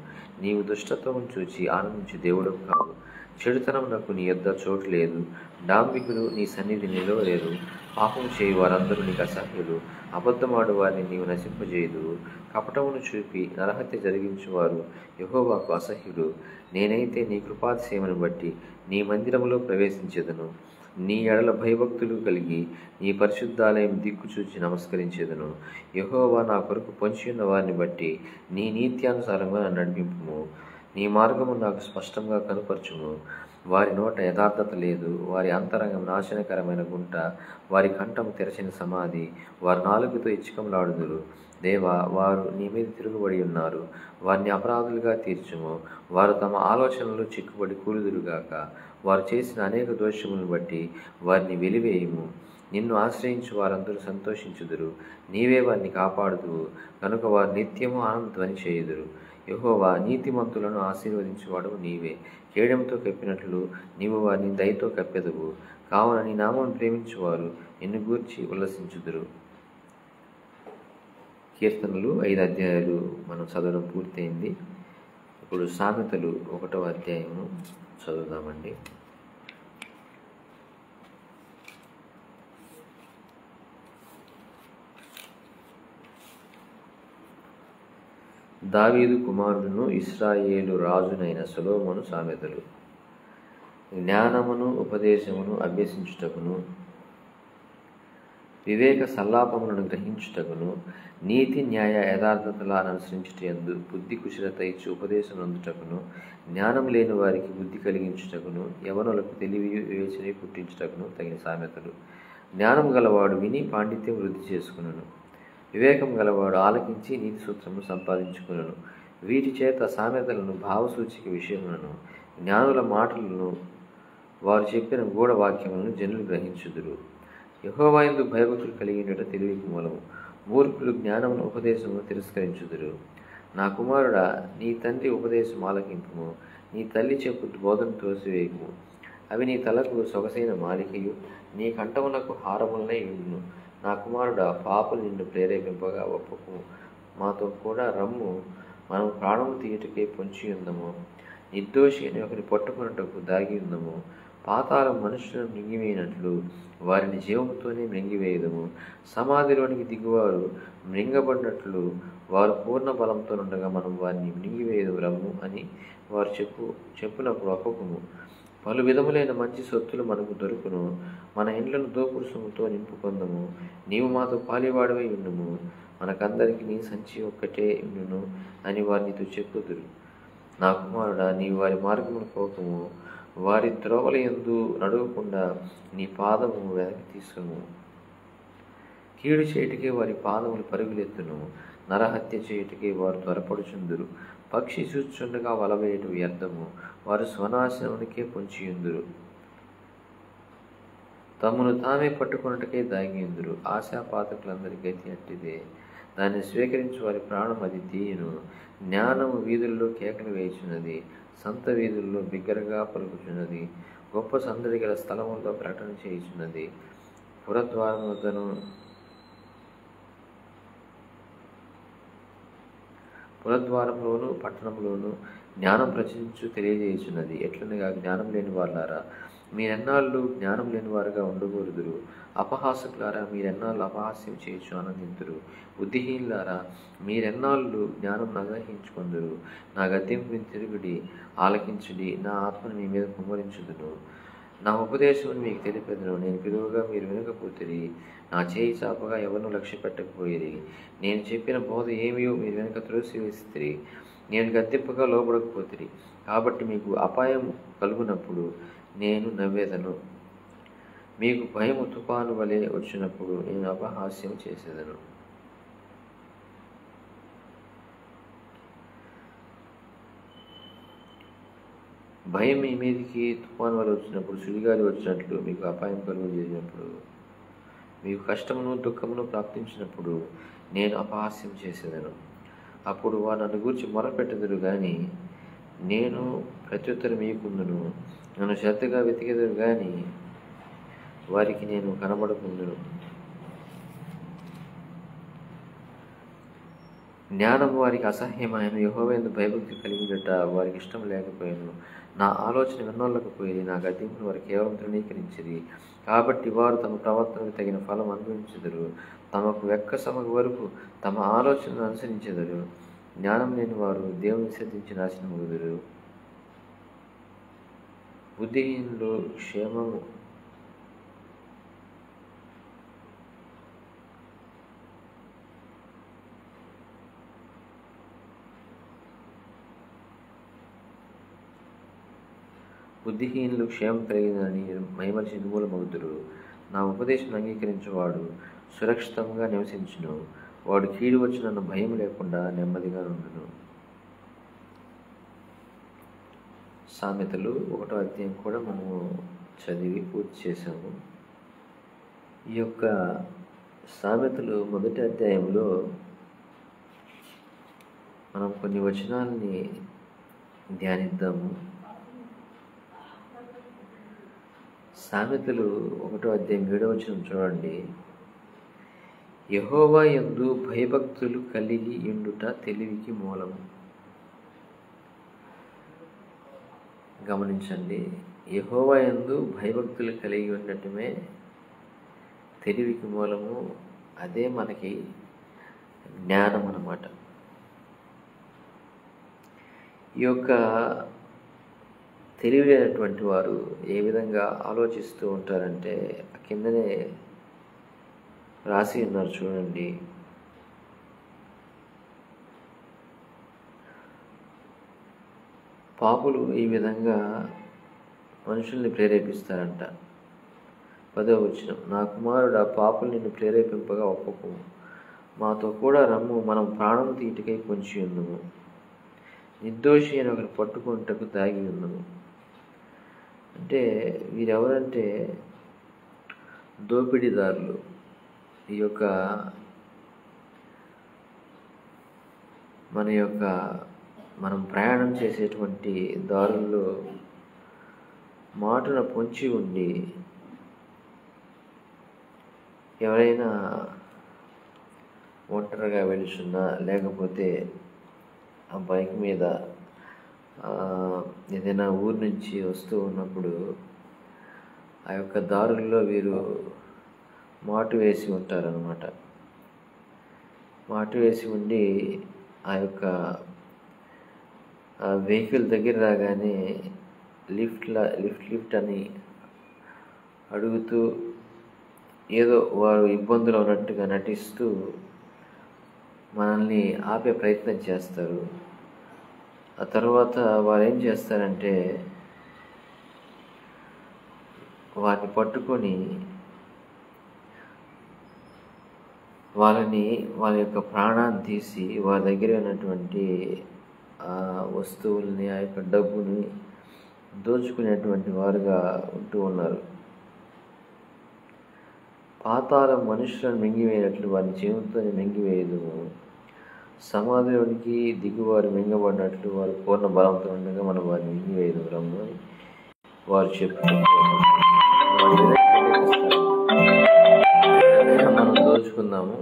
నీవు దుష్టత్వమును చూచి ఆనందించు దేవుడవు కావు. చెడుతనమునకు నీ యొద్ద చోటు లేదు. డాంబికులు నీ సన్నిధి నిలవలేరు. పాపము చేయు వారందరూ నీకు అసహ్యులు. అబద్ధమాడు వారిని నీవు నశింపజేయుదువు. కపటమును చూపి నరహత్య జరిగించువారు యెహోవాకు అసహ్యులు. నేనైతే నీ కృపాతిశయమును బట్టి నీ మందిరములో ప్రవేశించెదను. నీ ఎడల భయభక్తులు కలిగి నీ పరిశుద్ధాలయం దిక్కుచూచి నమస్కరించెదను. యెహోవా, నా కొరకు పొంచియున్న వారిని బట్టి నీ నీత్యానుసారంగా నన్ను నడిపింపుము. నీ మార్గము నాకు స్పష్టంగా కనుపరచుము. వారి నోట యథార్థత లేదు. వారి అంతరంగం నాశనకరమైన గుంట. వారి కంఠము తెరచిన సమాధి. వారు నాలుగుతో ఇచ్చకములాడుదురు. దేవా, వారు నీ మీద తిరుగుబడి ఉన్నారు. వారిని అపరాధులుగా తీర్చుము. వారు తమ ఆలోచనలు చిక్కుబడి కూలుదురుగాక. వారు చేసిన అనేక దోషములను బట్టి వారిని వెలివేయుము. నిన్ను ఆశ్రయించు వారందరూ సంతోషించుదురు. నీవే వారిని కాపాడుదువు కనుక వారు నిత్యము ఆనందధ్వని చేయుదురు. యెహోవా, నీతిమంతులను ఆశీర్వదించువాడవు నీవే. కేడెంతో కప్పినట్లు నీవు వారిని దయతో కప్పెదవు. కావున నీ నామమును ప్రేమించువారు నిన్ను గూర్చి ఉల్లసించుదురు. కీర్తనలు 5 అధ్యాయాలు మనం చదవడం పూర్తయింది. ఇప్పుడు సామెతలు 1వ అధ్యాయము చదువుదామండి. దావీదు కుమారుడును ఇశ్రాయేలు రాజునైన సొలొమోను సామెతలు. జ్ఞానమును ఉపదేశమును అభ్యసించుటకును, వివేక సల్లాపములను గ్రహించుటకును, నీతి న్యాయ యథార్థతలను అనుసరించుటయందు బుద్ధి కుశలత ఇచ్చి ఉపదేశం అందుటకును, జ్ఞానం లేని వారికి బుద్ధి కలిగించుటకును, యవనులకు తెలివి వివేచన పుట్టించుటకును తగిన సామెతలు. జ్ఞానం గలవాడు విని పాండిత్యం వృద్ధి చేసుకును. వివేకం గలవాడు ఆలకించి నీతి సూత్రము సంపాదించుకును. వీటి చేత సామెతలను భావసూచిక విషయములను, జ్ఞానుల మాటలను, వారు చెప్పిన గూఢవాక్యములను జనులు గ్రహించుదురు. యెహోవా యందు భయభక్తులు కలిగినట తెలివికి మూలము. మూర్ఖులు జ్ఞానమును ఉపదేశమును తిరస్కరించుదురు. నా కుమారుడా, నీ తండ్రి ఉపదేశం ఆలకింపుము. నీ తల్లి చెప్పు బోధను తోసివేయము. అవి నీ తలకు సొగసైన మాలికయు, నీ కంఠమునకు హారములనై ఉండును. నా కుమారుడా, పాపులు నిన్ను ప్రేరేపింపగా ఒప్పుకుము. మాతో కూడా రమ్ము, మనం ప్రాణము తీయుటకే పొంచియుందము. నిర్దోషి అని ఒకరిని పట్టుకున్నట్టుకు దాగి ఉందము. పాతాళం మనుషులను మృంగివేయినట్లు వారిని జీవముతోనే మృంగివేయదము. సమాధిలోనికి దిగువారు మృంగబడినట్లు వారు పూర్ణ బలంతో ఉండగా మనం వారిని మృంగివేయదు రమ్ము అని వారు చెప్పునప్పుడు ఒప్పుకుము. పలు విధములైన మంచి సొత్తులు మనకు దొరుకును. మన ఇండ్లను దోపుడు సొమ్ముతో నింపుకొందము. నీవు మాతో పాలివాడవై ఉండుము. మనకందరికి నీ సంచి ఒక్కటే ఉండును అని వారు నీతో చెప్పుదురు. నా కుమారుడా, నీవు వారి మార్గమును పోకము. వారి త్రోవల యందు నడవకుండా నీ పాదము వెనక్కి తీసుకుము. కీడు చేయుటకే వారి పాదములు పరుగులెత్తును. నరహత్య చేయుటకే వారు త్వరపడుచుందురు. పక్షి చూచుండగా వలవేయటం వ్యర్థము. వారు స్వనాశనమునికే పొంచియుందురు. తమను తామే పట్టుకొనుటకే దాగియుందురు. ఆశాపాతకులందరి గతి అట్టిదే. దాన్ని స్వీకరించు వారి ప్రాణం అది తీయును. జ్ఞానము వీధుల్లో కేకలు వేయుచున్నది. సంత వీధుల్లో బిగ్గరగా పలుకుచున్నది. గొప్ప సందడి గల స్థలముల్లో ప్రకటన చేయుచున్నది. పురద్వారంలోను పట్టణంలోను జ్ఞానం ప్రచురించు తెలియజేయుచున్నది. ఎట్లనగా, జ్ఞానం లేని వాళ్ళారా, మీరెన్నాళ్ళు జ్ఞానం లేని వారుగా ఉండకూడదురు. అపహాసకులారా, మీరెన్నాళ్ళు అపహాస్యం చేయొచ్చు ఆనందింతురు. బుద్ధిహీనులారా, మీరెన్నాళ్ళు జ్ఞానం నగ్రహించుకొందురు. నా గద్దింపు తిరుగుడి, ఆలకించుడి. నా ఆత్మను మీ మీద కుమ్మరించుదును. నా ఉపదేశమును మీకు తెలిపెదను. నేను పిలువగా మీరు వినకపోతిరి. నా చేయి చాపగా ఎవరినూ లక్ష్య పెట్టకపోయిరి. నేను చెప్పిన బోధ ఏమియో మీరు వెనుక త్రోసివేసిరి. నేను గద్దింపగా లోబడకపోతిరి. కాబట్టి మీకు అపాయం కలుగునప్పుడు నేను నవ్వేదను. మీకు భయము తుఫాను వలె వచ్చినప్పుడు నేను అపహాస్యం చేసేదను. భయం మీ మీదికి తుఫాను వల్ల వచ్చినప్పుడు, సుడిగాలి వచ్చినట్లు మీకు అపాయం కలుగు చేసినప్పుడు, మీకు కష్టమును దుఃఖమును ప్రాప్తించినప్పుడు నేను అపహాస్యం చేసేదను. అప్పుడు వారు నన్ను గూర్చి మొరపెట్టెదరు కానీ నేను ప్రత్యుత్తరం ఇయ్యకుందును. నన్ను శ్రద్ధగా వెతికెదరు కానీ వారికి నేను కనబడకుందును. జ్ఞానం వారికి అసహ్యమైన. యెహోవాయందు భయభక్తి కలిగినట వారికి ఇష్టం లేకపోయాను. నా ఆలోచన విన్నోళ్ళకపోయి నా గద్దింపును వారు కేవలం తృణీకరించిరి. కాబట్టి వారు తమ ప్రవర్తనకు తగిన ఫలం అనుభవించెదరు. తమకు వెక్కసమగు వరకు తమ ఆలోచనను అనుసరించెదరు. జ్ఞానం లేని వారు దేవుని విసర్జించి నాశనమగుదురు. బుద్ధిహీనులు క్షేమము బుద్ధిహీనులు క్షేమం కలిగిందని మైమరిచి నిర్మూలమగుదురు. నా ఉపదేశం అంగీకరించేవాడు సురక్షితంగా నివసించును. వాడు కీడు వచ్చినన్న భయం లేకుండా నెమ్మదిగా ఉండును. సామెతలు 1వ అధ్యాయం కూడా మనము చదివి పూర్తి చేశాము. ఈ యొక్క సామెతలు 1వ అధ్యాయంలో మనం కొన్ని వచనాలని ధ్యానిద్దాము. సామెతలు 1వ అధ్యాయం 7వ వచనం చూడండి. యెహోవా యందు భయభక్తులు కలిగి ఉండుట తెలివికి మూలము. గమనించండి, యెహోవా యందు భయభక్తులు కలిగి ఉండటమే తెలివికి మూలము. అదే మనకి జ్ఞానం అన్నమాట. ఈ యొక్క తెలివైనటువంటి వారు ఏ విధంగా ఆలోచిస్తూ ఉంటారంటే కిందనే రాసి ఉన్నారు చూడండి. పాపులు ఈ విధంగా మనుషుల్ని ప్రేరేపిస్తారంట. 10వ వచనం, నా కుమారుడా, పాపులు నిన్ను ప్రేరేపింపగా ఒప్పుకోము. మాతో కూడా రమ్ము, మనం ప్రాణం తీటికై పొంచి ఉందము. నిర్దోషి అని ఒకరు పట్టుకుంటకు దాగి ఉందము. అంటే వీరెవరంటే దోపిడీదారులు. ఈ యొక్క మనం ప్రయాణం చేసేటువంటి దారుల్లో మాటున పొంచి ఉండి ఎవరైనా ఒంటరిగా వెళుచున్నా లేకపోతే ఆ బైక్ మీద ఏదైనా ఊరు నుంచి వస్తూ ఉన్నప్పుడు ఆ యొక్క దారుల్లో వీరు మాటు వేసి ఉంటారనమాట. మాటు వేసి ఉండి ఆ యొక్క వెహికల్ దగ్గర రాగానే లిఫ్ట్ అని అడుగుతూ ఏదో వారు ఇబ్బందులు ఉన్నట్టుగా నటిస్తూ మనల్ని ఆపే ప్రయత్నం చేస్తారు. ఆ తర్వాత వారు ఏం చేస్తారంటే వారిని పట్టుకొని వాళ్ళ యొక్క ప్రాణాన్ని తీసి వారి దగ్గర ఉన్నటువంటి ఆ వస్తువుల్ని, ఆ యొక్క డబ్బుని దోచుకునేటువంటి వారుగా ఉంటూ ఉన్నారు. పాతాళం మనుషులను మింగివేయనట్లు వారిని చేతులతో మింగివేయదు. సమాధిలోనికి దిగువారు మింగబడినట్లు వారు పూర్ణ బలంతో ఉండగా మనం వారిని మింగివేయదు రమ్ము అని వారు చెప్తున్నారు. మనం దోచుకుందాము.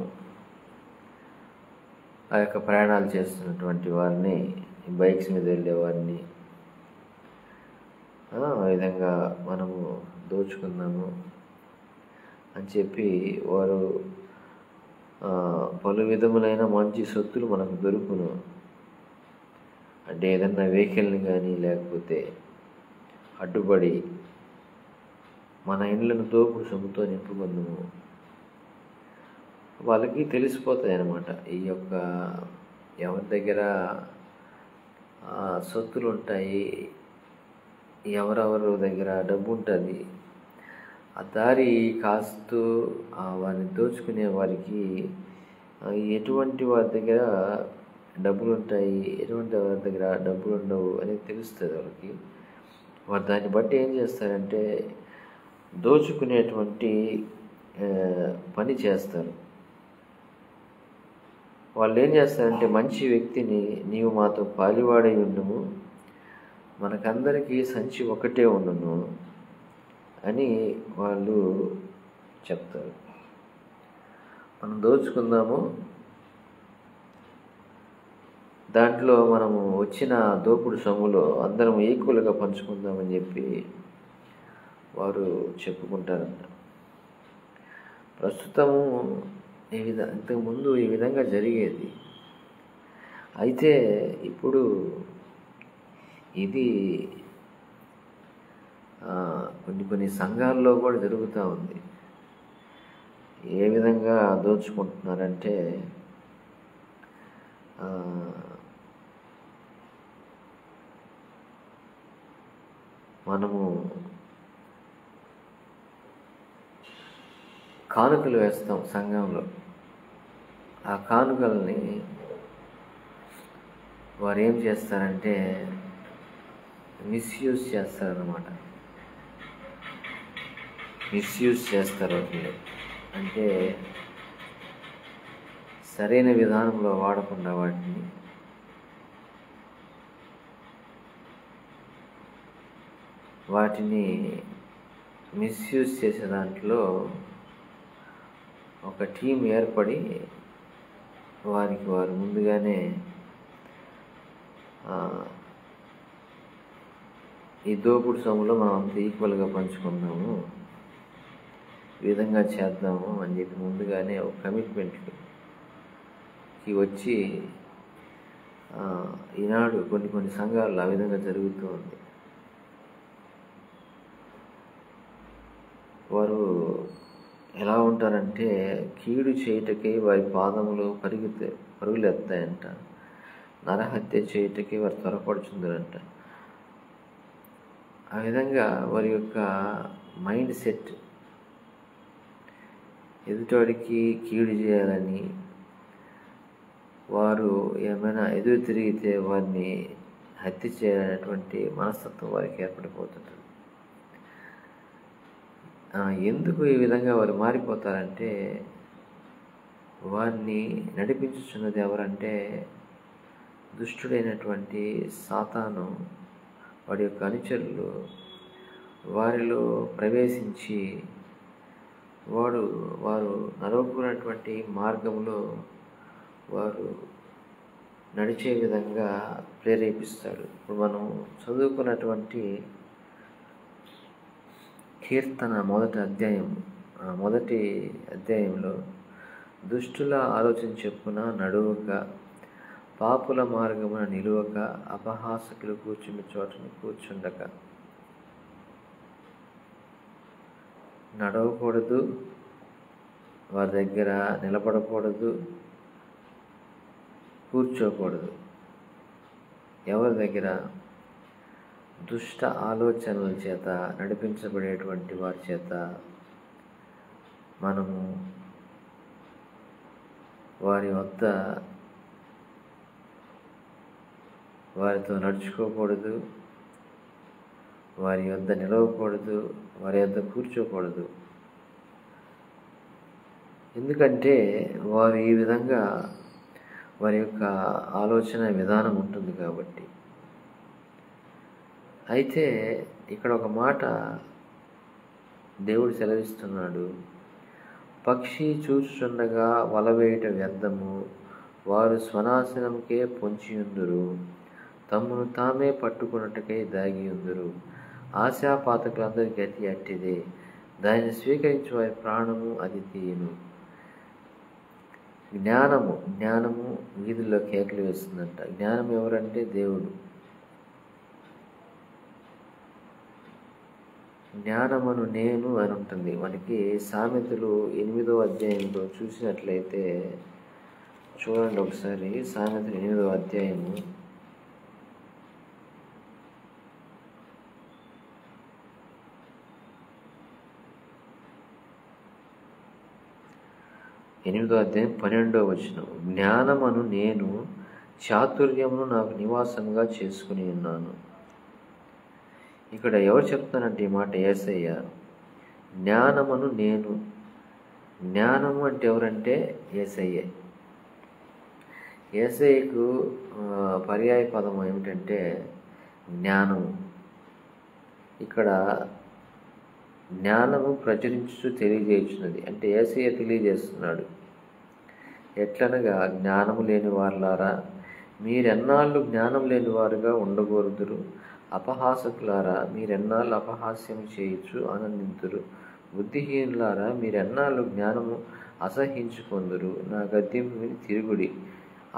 ఆ యొక్క ప్రయాణాలు చేస్తున్నటువంటి వారిని, బైక్స్ మీద వెళ్ళే వారిని ఆ విధంగా మనము దోచుకుందాము అని చెప్పి వారు పలు విధములైన మంచి సొత్తులు మనకు దొరుకును. అంటే ఏదన్నా వెహికల్ని కానీ లేకపోతే అడ్డుపడి మన ఇండ్లను దోపుడు సొమ్ముతో నింపుకుందాము. వాళ్ళకి తెలిసిపోతాయి అన్నమాట ఈ యొక్క ఎవరి దగ్గర సొత్తులు ఉంటాయి, ఎవరెవరి దగ్గర డబ్బు ఉంటుంది. ఆ దారి కాస్తూ వారిని దోచుకునే వారికి ఎటువంటి వారి దగ్గర డబ్బులు ఉంటాయి, ఎటువంటి వారి దగ్గర డబ్బులు ఉండవు అనేది తెలుస్తుంది వాళ్ళకి. వారు దాన్ని బట్టి ఏం చేస్తారంటే దోచుకునేటువంటి పని చేస్తారు. వాళ్ళు ఏం చేస్తారంటే మంచి వ్యక్తిని నీవు మాతో పాలివాడై ఉండుము, మనకందరికీ సంచి ఒకటే ఉండును అని వాళ్ళు చెప్తారు. మనం దోచుకుందాము, దాంట్లో మనము వచ్చిన దోపుడు సొమ్ములో అందరం ఈక్వల్గా పంచుకుందామని చెప్పి వారు చెప్పుకుంటారంట. ప్రస్తుతము ఇంతకుముందు ఈ విధంగా జరిగేది. అయితే ఇప్పుడు ఇది కొన్ని సంఘాల్లో కూడా జరుగుతూ ఉంది. ఏ విధంగా దోచుకుంటున్నారంటే మనము కానుకలు వేస్తాం సంఘంలో. ఆ కానుకల్ని వారు ఏం చేస్తారంటే మిస్యూజ్ చేస్తారన్నమాట. మిస్యూజ్ చేస్తారు వాటిని. అంటే సరైన విధానంలో వాడకుండా వాటిని మిస్యూజ్ చేసే దాంట్లో ఒక టీం ఏర్పడి వారికి వారు ముందుగానే ఈ దోపుడు సొమ్ములో మనం అంత ఈక్వల్గా పంచుకుందాము, ఈ విధంగా చేద్దాము అని చెప్పి ముందుగానే ఒక కమిట్మెంట్కి వచ్చి ఈనాడు కొన్ని సంఘాల్లో ఆ విధంగా జరుగుతూ ఉంది. వారు ఎలా ఉంటారంటే కీడు చేయుటకై వారి పాదములు పరుగులెత్తాయంట, నరహత్య చేయుటకై వారు త్వరపడుచుందరంట. ఆ విధంగా వారి యొక్క మైండ్ సెట్ ఎదుటివాడికి కీడు చేయాలని, వారు ఏమైనా ఎదురు తిరిగితే వారిని హత్య చేయాలనేటువంటి మనస్తత్వం వారికి ఏర్పడిపోతుంటుంది. ఎందుకు ఈ విధంగా వారు మారిపోతారంటే వారిని నడిపించుచున్నది ఎవరంటే దుష్టుడైనటువంటి సాతాను, వాడి యొక్క అనుచరులు వారిలో ప్రవేశించి వారు నడవకున్నటువంటి మార్గంలో వారు నడిచే విధంగా ప్రేరేపిస్తాడు. ఇప్పుడు మనం చదువుకున్నటువంటి కీర్తన మొదటి అధ్యాయంలో దుష్టుల ఆలోచన చెప్పున నడువక, పాపుల మార్గమున నిలువక, అపహాసకులు కూర్చుని చోటను కూర్చుండక, నడవకూడదు, వారి దగ్గర నిలబడకూడదు, కూర్చోకూడదు. ఎవరి దగ్గర? దుష్ట ఆలోచనల చేత నడిపించబడేటువంటి వారి చేత మనము వారితో నడుచుకోకూడదు, వారి వద్ద నిలవకూడదు, వారి వద్ద కూర్చోకూడదు. ఎందుకంటే వారు ఈ విధంగా వారి యొక్క ఆలోచన విధానం ఉంటుంది కాబట్టి. అయితే ఇక్కడ ఒక మాట దేవుడు సెలవిస్తున్నాడు, పక్షి చూచుచుండగా వలవేయుట వ్యర్థము, వారు స్వనాశనంకే పొంచియుందురు, తమ్మును తామే పట్టుకున్నట్టుకై దాగియుందురు, ఆశాపాతకులందరి గతి అట్టిదే. దానిని స్వీకరించి వారి ప్రాణము అది తీయను. జ్ఞానము వీధుల్లో కేకలు వేస్తుందంట. జ్ఞానం ఎవరంటే దేవుడు. జ్ఞానమును నేను అని ఉంటుంది. మనకి సామెతలు 8వ అధ్యాయంలో చూసినట్లయితే చూడండి ఒకసారి. సామెతలు 8వ అధ్యాయము 12వ వచనం. జ్ఞానమును నేను చాతుర్యమును నాకు నివాసంగా చేసుకుని ఉన్నాను. ఇక్కడ ఎవరు చెప్తానంటే ఈ మాట? యేసయ్య. జ్ఞానమును నేను. జ్ఞానము అంటే ఎవరంటే యేసయ్యే. యేసయ్యకు పర్యాయ పదం ఏమిటంటే జ్ఞానము. ఇక్కడ జ్ఞానము ప్రచురించు తెలియజేస్తున్నది అంటే యేసయ్య తెలియజేస్తున్నాడు. ఎట్లనగా, జ్ఞానము లేని వారులారా, మీరెన్నాళ్ళు జ్ఞానం లేని వారుగా ఉండకూడదురు. అపహాసకులారా, మీరెన్నాళ్ళు అపహాస్యం చేయొచ్చు ఆనందింతురు. బుద్ధిహీనులారా, మీరెన్నాళ్ళు జ్ఞానము అసహించుకొందురు. నా గద్దింపు విని తిరుగుడి,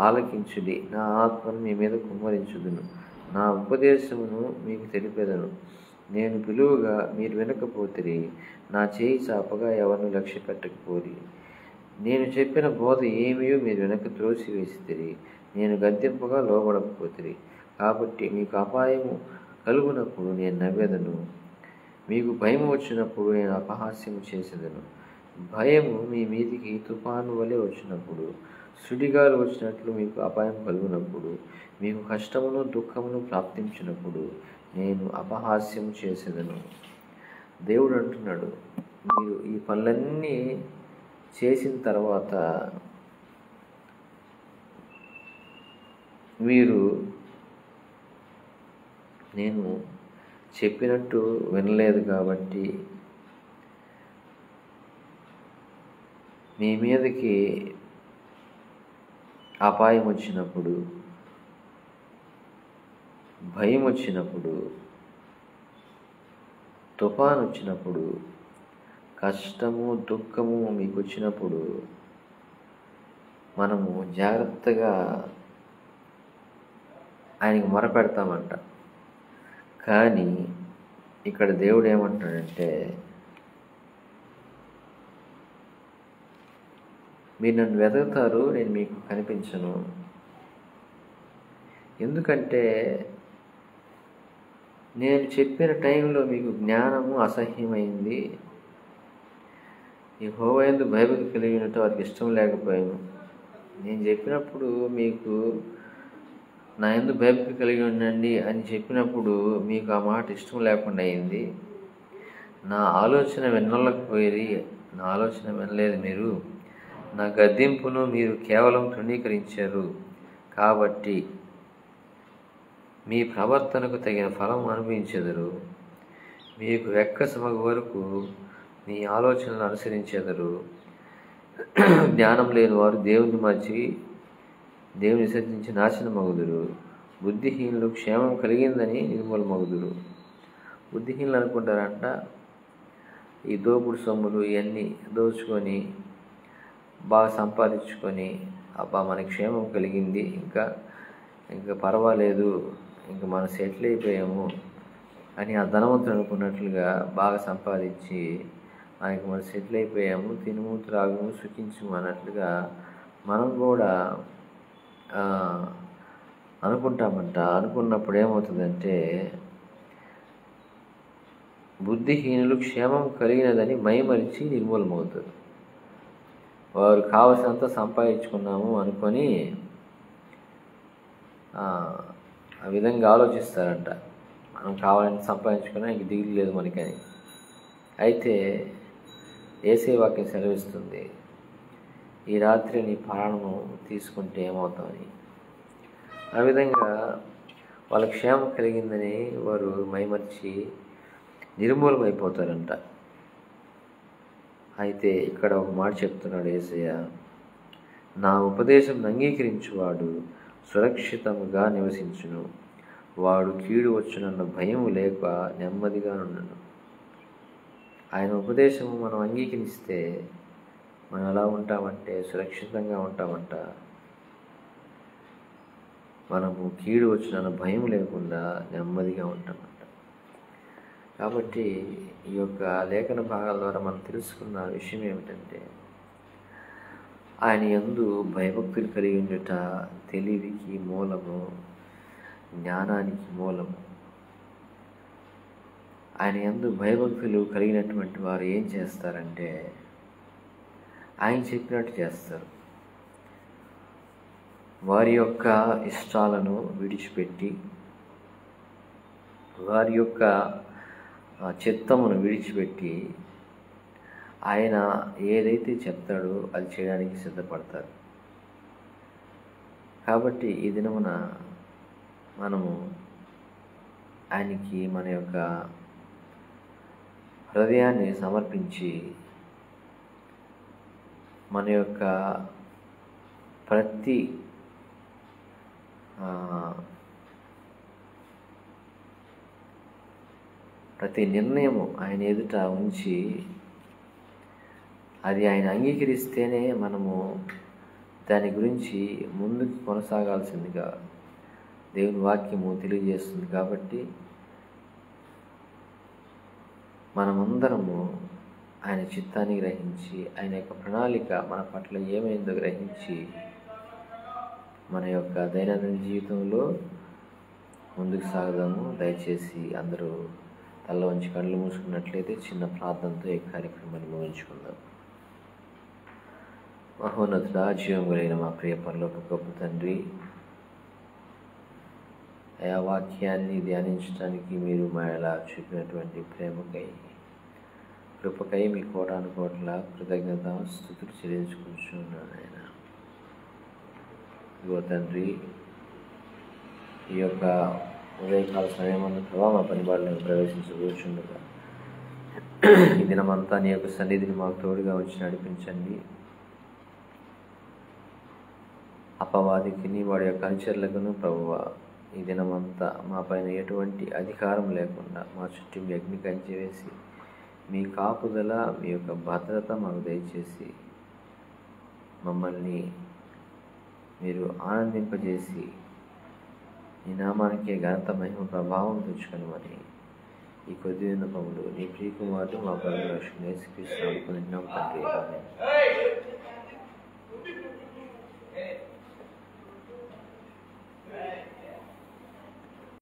ఆలకించుడి. నా ఆత్మను మీ మీద కుమ్మరించుదును. నా ఉపదేశమును మీకు తెలిపెదను. నేను పిలువగా మీరు వినకపోతిరి. నా చేయి చాపగా ఎవరిని లక్ష్య పెట్టకపోరి. నేను చెప్పిన బోధ ఏమీయో మీరు వెనక త్రోసివేసితిరి. నేను గద్దింపుగా లోబడకపోతిరి. కాబట్టి మీకు అపాయము కలుగునప్పుడు నేను నవ్వెదను, మీకు భయం వచ్చినప్పుడు నేను అపహాస్యము చేసేదను. భయము మీ మీదికి తుఫాను వలె వచ్చినప్పుడు, సుడిగాలు వచ్చినట్లు మీకు అపాయం కలుగునప్పుడు, మీకు కష్టమును దుఃఖమును ప్రాప్తించినప్పుడు నేను అపహాస్యం చేసేదను. దేవుడు అంటున్నాడు, మీరు ఈ పనులన్నీ చేసిన తర్వాత మీరు నేను చెప్పినట్టు వినలేదు కాబట్టి మీ మీదకి అపాయం వచ్చినప్పుడు, భయం వచ్చినప్పుడు, తుఫాను వచ్చినప్పుడు, కష్టము దుఃఖము మీకు వచ్చినప్పుడు మనము జాగ్రత్తగా ఆయనకి మొరపెడతామంట. కానీ ఇక్కడ దేవుడు ఏమంటాడంటే, మీరు నన్ను వెతుకుతారు, నేను మీకు కనిపించను. ఎందుకంటే నేను చెప్పిన టైంలో మీకు జ్ఞానము అసహ్యమైంది. యెహోవా యందు భయభక్తి కలిగి ఉండటం వారికి ఇష్టం లేకపోయాను. నేను చెప్పినప్పుడు మీకు నా యందు భయభక్తి కలిగి ఉండండి అని చెప్పినప్పుడు మీకు ఆ మాట ఇష్టం లేకుండా అయింది. నా ఆలోచన వినలేకపోయేది. నా ఆలోచన వినలేదు మీరు. నా గద్దింపును మీరు కేవలం తృణీకరించారు. కాబట్టి మీ ప్రవర్తనకు తగిన ఫలం అనుభవించెదరు. మీకు వెక్కసమగు వరకు మీ ఆలోచనలు అనుసరించెదరు. జ్ఞానం లేని వారు దేవుని మర్చి దేవుని విసర్జించి నాశనమగుదురు. బుద్ధిహీనులు క్షేమం కలిగిందని నిర్మూలమగుదురు. బుద్ధిహీనులు అనుకుంటారంట, ఈ దోపుడు సొమ్ములు ఇవన్నీ దోచుకొని బాగా సంపాదించుకొని, అబ్బా మనకి క్షేమం కలిగింది, ఇంకా పర్వాలేదు, ఇంకా మనం సెటిల్ అయిపోయాము అని ఆ ధనవంతులు అనుకున్నట్లుగా బాగా సంపాదించి ఆయనకి మనం సెటిల్ అయిపోయాము, తినుము త్రాగుము సుఖించుము అన్నట్లుగా మనం కూడా అనుకుంటామంట. అనుకున్నప్పుడు ఏమవుతుందంటే, బుద్ధిహీనులు క్షేమం కలిగినదని మైమరిచి నిర్మూలమవుతారు. వారు కావలసినంత సంపాదించుకున్నాము అనుకొని ఆ విధంగా ఆలోచిస్తారంట. మనం కావాలని సంపాదించుకున్నా ఇంక దిగులు లేదు మనకని. అయితే యేసయ్య వాక్యం సెలవిస్తుంది, ఈ రాత్రి నీ ప్రాణము తీసుకుంటే ఏమవుతామని. ఆ విధంగా వాళ్ళ క్షేమం కలిగిందని వారు మైమర్చి నిర్మూలమైపోతారంట. అయితే ఇక్కడ ఒక మాట చెప్తున్నాడు యేసయ్య, నా ఉపదేశం అంగీకరించువాడు సురక్షితముగా నివసించును, వాడు కీడు వచ్చునన్న భయం లేక నెమ్మదిగా నుండును. ఆయన ఉపదేశము మనం అంగీకరిస్తే మనం ఎలా ఉంటామంటే సురక్షితంగా ఉంటామంట. మనము కీడు వచ్చిన భయం లేకుండా నెమ్మదిగా ఉంటామంట. కాబట్టి ఈ యొక్క లేఖన భాగాల ద్వారా మనం తెలుసుకున్న విషయం ఏమిటంటే, ఆయన యందు భయభక్తులు కలిగి ఉండుట తెలివికి మూలము, జ్ఞానానికి మూలము. ఆయన యందు భయభక్తులు కలిగినటువంటి వారు ఏం చేస్తారంటే ఆయన చెప్పినట్టు చేస్తారు. వారి యొక్క ఇష్టాలను విడిచిపెట్టి, వారి యొక్క చిత్తమును విడిచిపెట్టి ఆయన ఏదైతే చెప్తాడో అది చేయడానికి సిద్ధపడతారు. కాబట్టి ఈ దినమున మనము ఆయనకి మన యొక్క హృదయాన్ని సమర్పించి మన యొక్క ప్రతి నిర్ణయము ఆయన ఎదుట ఉంచి అది ఆయన అంగీకరిస్తేనే మనము దాని గురించి ముందుకు కొనసాగాల్సిందిగా దేవుని వాక్యము తెలియజేస్తుంది. కాబట్టి మనమందరము ఆయన చిత్తాన్ని గ్రహించి, ఆయన యొక్క ప్రణాళిక మన పట్ల ఏమైందో గ్రహించి మన యొక్క దైనందిన జీవితంలో ముందుకు సాగదాము. దయచేసి అందరూ తల వంచి కళ్ళు మూసుకున్నట్లయితే చిన్న ప్రార్థనతో ఈ కార్యక్రమాన్ని ముగించుకుందాం. మహోన్నతుడా, జీవం కలిగిన మా ప్రియ పరలోక గొప్ప తండ్రి, ఆ వాక్యాన్ని ధ్యానించడానికి మీరు మా ఎలా చూపినటువంటి ప్రేమకై, కృపకై మీ కోటాను కోట్ల కృతజ్ఞత స్తుతులు చెల్లించుకుంటున్నాను. ఆయన ఇగో తండ్రి, ఈ యొక్క ఉదయకాల సమయమందు ప్రభావ మా పనిబాటులను ప్రవేశించబోచుండగా ఈ దినమంతా నీ యొక్క సన్నిధిని మాకు తోడుగా వచ్చి నడిపించండి. అపవాదికిని వాడి యొక్క అనుచరులకును ప్రభువా, ఈ దినమంతా మా పైన ఎటువంటి అధికారం లేకుండా మా చుట్టూ మీ అగ్ని కంచె వేసి మీ కాపుదల, మీ యొక్క భద్రత మాకు దయచేసి మమ్మల్ని మీరు ఆనందింపజేసి నీ నామానికే ఘనత, మహిమ, ప్రభావం తెచ్చుకొనమని ఈ కొద్ది విన్నపములు నీ ప్రియకుమారుడు మా ప్రభువు యేసుక్రీస్తు నామమున తండ్రి, ఆమేన్.